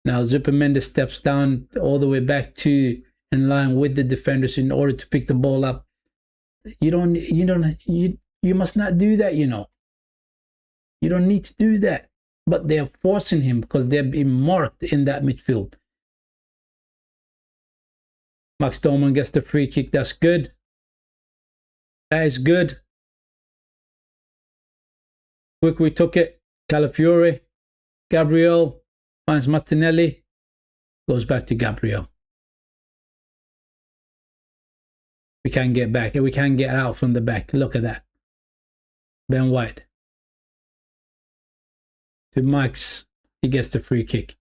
Now Zupermende steps down all the way back to in line with the defenders in order to pick the ball up. You must not do that, you know. You don't need to do that. But they're forcing him because they're being marked in that midfield. Max Doman gets the free kick. That's good. That is good. Quick, we took it. Calafiore. Gabriel finds Martinelli. Goes back to Gabriel. We can't get back. We can't get out from the back. Look at that. Ben White. To Max. He gets the free kick.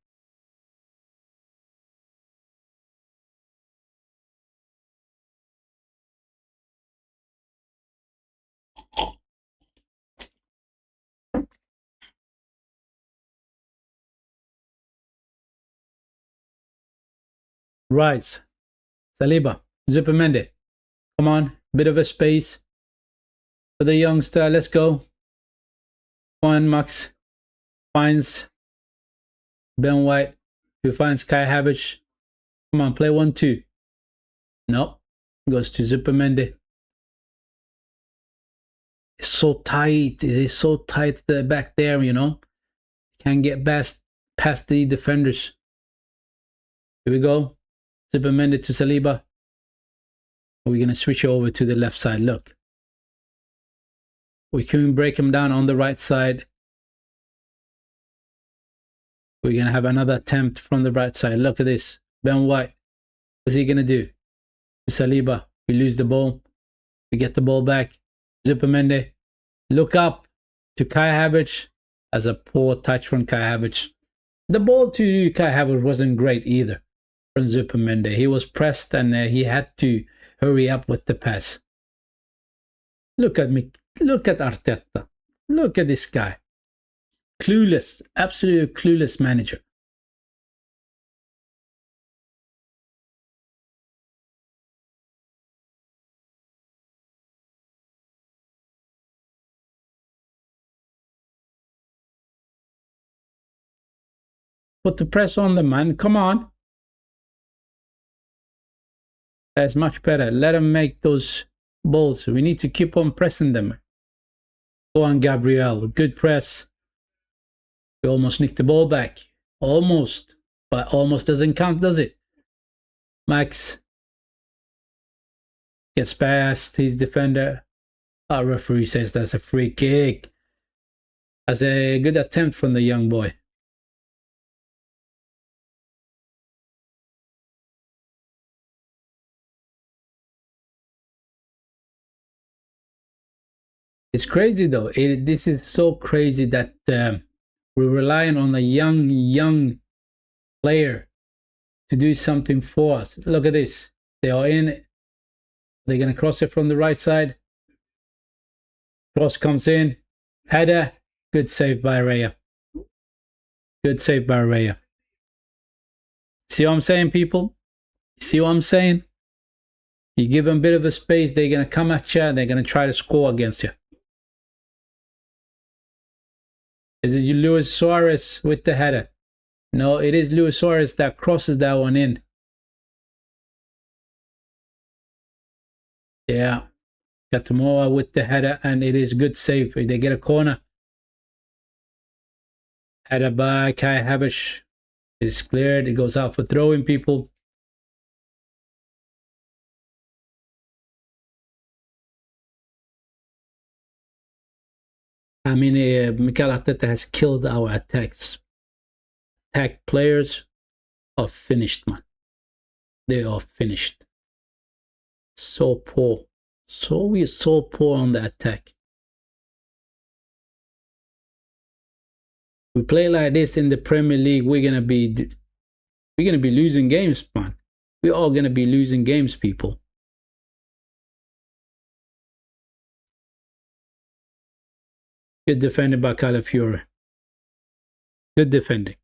Rice. Saliba. Zupermende. Come on. Bit of a space for the youngster. Let's go. Find Max. Finds Ben White. Who finds Kai Havertz. Come on. Play 1-2. Nope. Goes to Zupermende. It's so tight. It is so tight back there, you know. Can't get past the defenders. Here we go. Zupermende to Saliba. We're going to switch over to the left side. Look. We can break him down on the right side. We're going to have another attempt from the right side. Look at this. Ben White. What's he going to do? To Saliba. We lose the ball. We get the ball back. Zupermende. Look up to Kai Havertz. As a poor touch from Kai Havertz. The ball to Kai Havertz wasn't great either. From Zupermende. He was pressed and he had to hurry up with the pass. Look at me. Look at Arteta. Look at this guy. Clueless. Absolutely clueless manager. Put the press on the man. Come on. That's much better. Let him make those balls. We need to keep on pressing them. Go on, Gabriel. Good press. We almost nicked the ball back. Almost. But almost doesn't count, does it? Max gets past his defender. Our referee says that's a free kick. That's a good attempt from the young boy. It's crazy though. This is so crazy that we're relying on a young player to do something for us. Look at this. They are in it. They're going to cross it from the right side. Cross comes in. Header. Good save by Raya. Good save by Raya. See what I'm saying, people? See what I'm saying? You give them a bit of a space, they're going to come at you and they're going to try to score against you. Is it Luis Suarez with the header? No, it is Luis Suarez that crosses that one in. Yeah. Katamoa with the header, and it is good save. They get a corner. Header by Kai Havertz is cleared. It goes out for throwing, people. I mean, Mikel Arteta has killed our attacks. Attack players are finished, man. They are finished. So poor. We're so poor on the attack. We play like this in the Premier League, we're gonna be losing games, man. We're all gonna be losing games, people. Good defending by Calafiore. Good defending.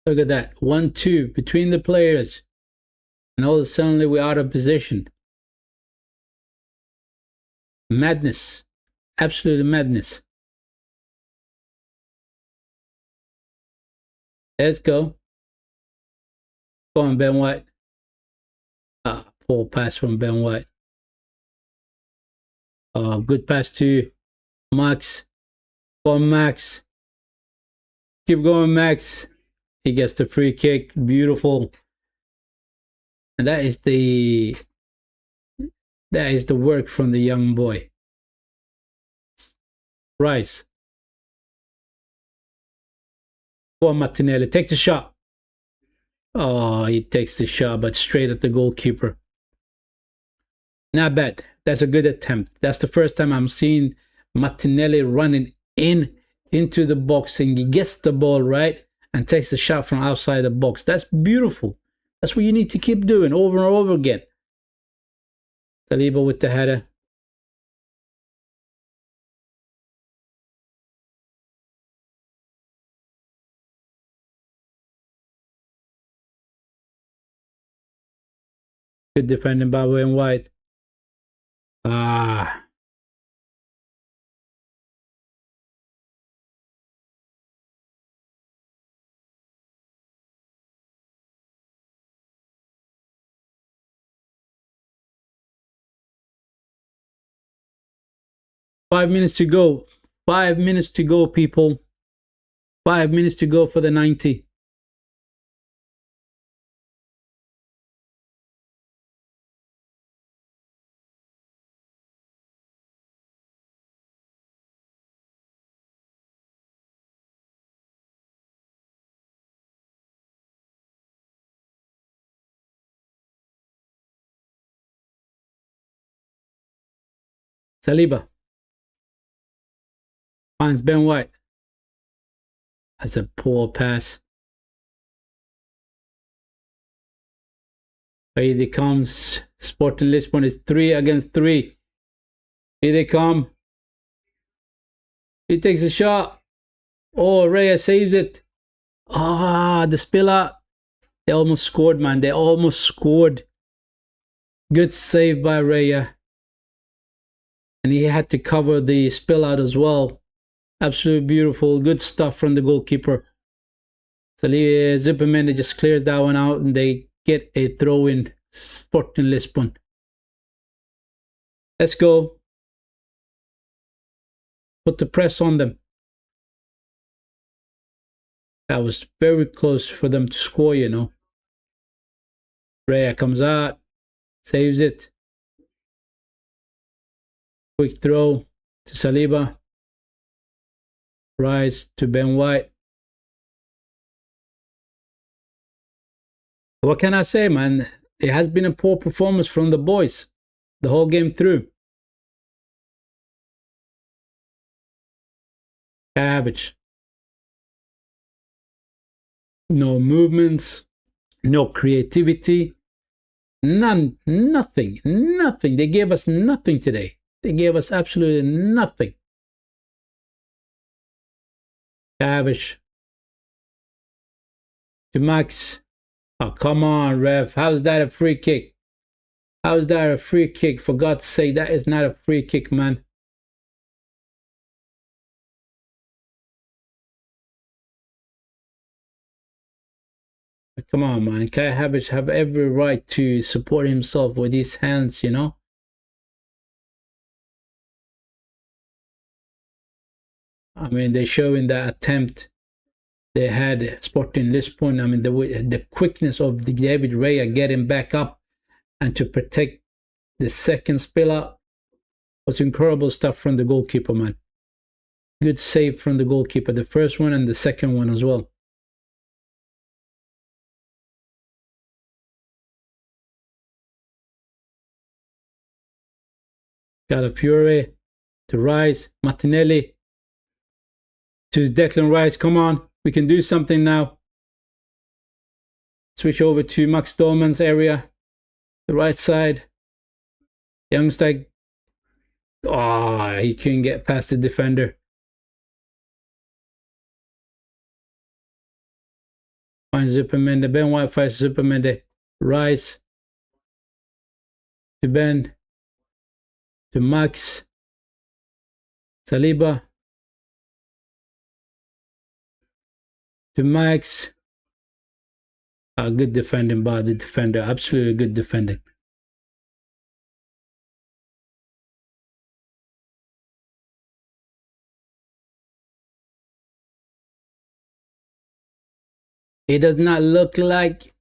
Look at that. 1-2 between the players. And all of a sudden we're out of position. Madness. Absolute madness. Let's go. Go on, Ben White. Poor pass from Ben White. Good pass to Max. Go on, Max. Keep going, Max. He gets the free kick. Beautiful. And that is the work from the young boy. Rice. Go on, Martinelli. Take the shot. Oh, he takes the shot, but straight at the goalkeeper. Not bad. That's a good attempt. That's the first time I'm seeing Martinelli running into the box, and he gets the ball right and takes the shot from outside the box. That's beautiful. That's what you need to keep doing over and over again. Saliba with the header. Good defending by Ben White. 5 minutes to go. 5 minutes to go, people. 5 minutes to go for the 90. Saliba finds Ben White. That's a poor pass. Here they comes. Sporting Lisbon is 3 against 3. Here they come. He takes a shot. Oh, Raya saves it. The spiller. They almost scored, man. They almost scored. Good save by Raya. And he had to cover the spill out as well. Absolutely beautiful. Good stuff from the goalkeeper. So Zuperman just clears that one out, and they get a throw in. Sporting Lisbon. Let's go. Put the press on them. That was very close for them to score, you know. Raya comes out. Saves it. Quick throw to Saliba. Rise to Ben White. What can I say, man? It has been a poor performance from the boys the whole game through. Average. No movements, no creativity, nothing. They gave us nothing today. They gave us absolutely nothing. Average. To Max. Oh, come on, ref. How's that a free kick? How's that a free kick? For God's sake, that is not a free kick, man. Come on, man. Kai Havertz have every right to support himself with his hands, you know? I mean, they show in that attempt they had Sporting Lisbon. I mean, the quickness of the David Raya getting back up and to protect the second spiller was incredible stuff from the goalkeeper, man. Good save from the goalkeeper, the first one and the second one as well. Calafiore to Rice, Martinelli to Declan Rice. Come on, we can do something now. Switch over to Max Dolman's area, the right side. Youngstag. Oh, he couldn't get past the defender. Finds Supermende. Ben White finds Supermende. Rice to Ben. To Max. Saliba. To Max. Good defending by the defender. Absolutely good defending. It does not look like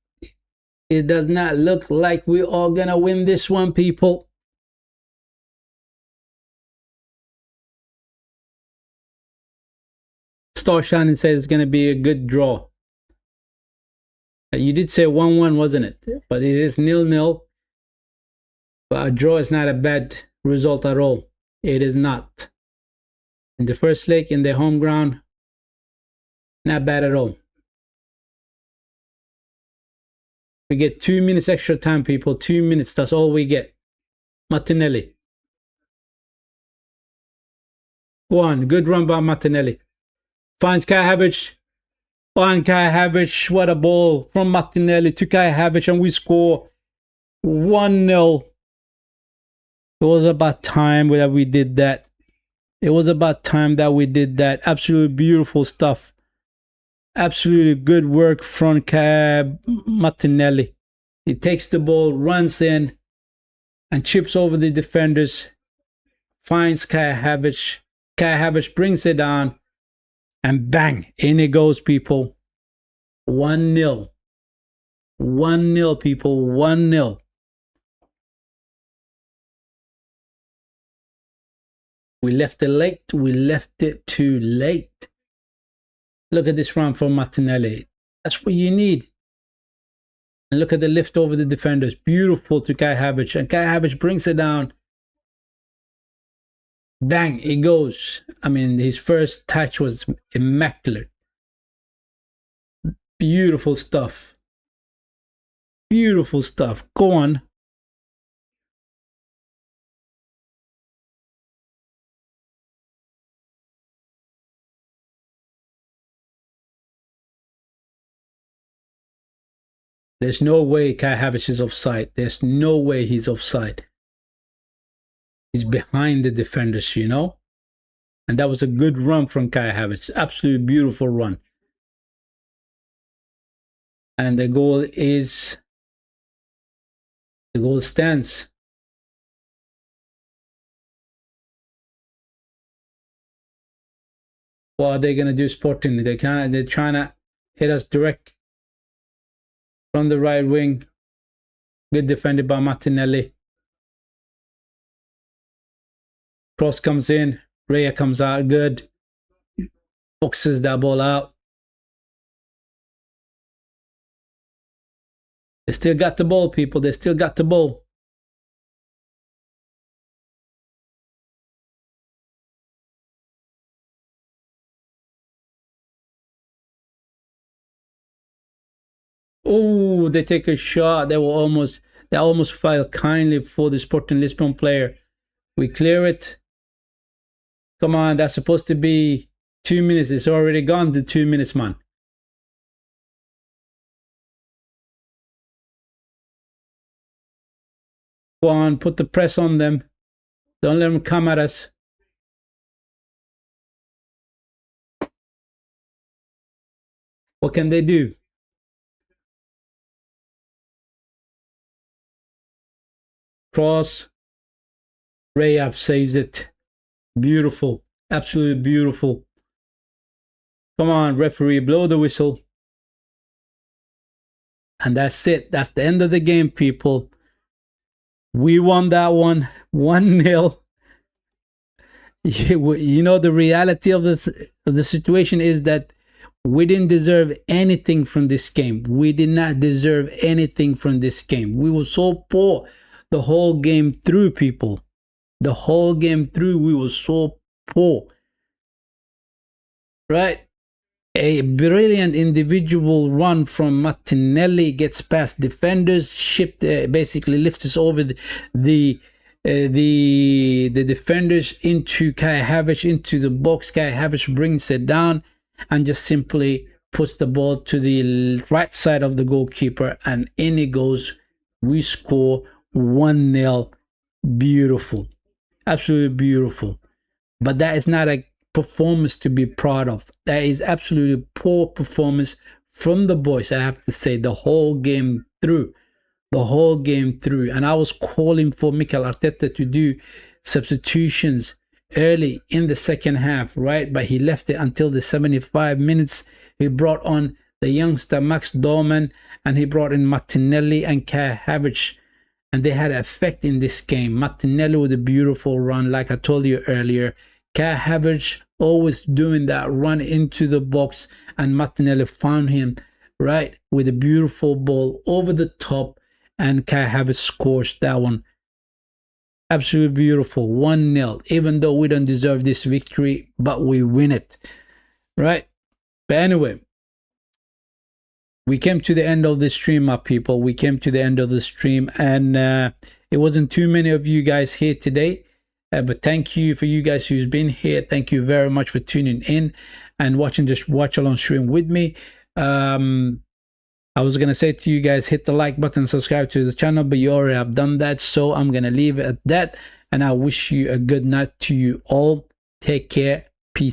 we are gonna win this one, people. Star Shining says it's gonna be a good draw. You did say 1-1, wasn't it? But it is 0-0. But a draw is not a bad result at all. It is not. In the first leg, in their home ground, not bad at all. We get 2 minutes extra time, people. 2 minutes, that's all we get. Martinelli. Go on, good run by Martinelli. Finds Kai Havertz. On Kai Havertz, what a ball from Martinelli to Kai Havertz, and we score 1-0. It was about time that we did that. It was about time that we did that. Absolutely beautiful stuff. Absolutely good work from Martinelli. He takes the ball, runs in, and chips over the defenders. Finds Kai Havertz. Kai Havertz brings it down. And bang, in it goes, people. 1-0. 1-0, people. 1-0. We left it late. We left it too late. Look at this run from Martinelli. That's what you need. And look at the lift over the defenders. Beautiful to Kai Havertz. And Kai Havertz brings it down. Bang, it goes. I mean, his first touch was immaculate. Beautiful stuff. Beautiful stuff. Go on. There's no way Kai Havertz is offside. There's no way he's offside. He's behind the defenders, you know? And that was a good run from Kai Havertz. Absolutely beautiful run. And the goal stands. What are they going to do, Sporting? They're trying to hit us direct from the right wing. Good defended by Martinelli. Cross comes in. Raya comes out good. Boxes that ball out. They still got the ball, people. They still got the ball. Oh, they take a shot. They almost fell kindly for the Sporting Lisbon player. We clear it. Come on, that's supposed to be 2 minutes. It's already gone to 2 minutes, man. Go on, put the press on them. Don't let them come at us. What can they do? Cross. Rayab saves it. Beautiful. Absolutely beautiful. Come on, referee, blow the whistle. And that's it. That's the end of the game, people. We won that one 1-0. You know, the reality of the situation is that we didn't deserve anything from this game. We did not deserve anything from this game. We were so poor the whole game through, people. The whole game through, we were so poor. Right? A brilliant individual run from Martinelli gets past defenders, basically lifts us over the defenders into Kai Havertz into the box. Kai Havertz brings it down and just simply puts the ball to the right side of the goalkeeper, and in it goes. We score 1-0. Beautiful, absolutely beautiful. But that is not a performance to be proud of. That is absolutely poor performance from the boys, I have to say, the whole game through. The whole game through. And I was calling for Mikel Arteta to do substitutions early in the second half, right? But he left it until the 75 minutes. He brought on the youngster Max Dorman, and he brought in Martinelli and Kai Havertz, and they had an effect in this game. Martinelli with a beautiful run, like I told you earlier. Kai Havertz always doing that run into the box, and Martinelli found him, right, with a beautiful ball over the top, and Kai Havertz scores that one. Absolutely beautiful. 1-0. Even though we don't deserve this victory, but we win it, right? But anyway, we came to the end of the stream, my people. We came to the end of the stream, and it wasn't too many of you guys here today. But thank you for you guys who's been here. Thank you very much for tuning in and watching this watch along stream with me. I was going to say to you guys, hit the like button, subscribe to the channel, but you already have done that. So I'm going to leave it at that. And I wish you a good night to you all. Take care. Peace.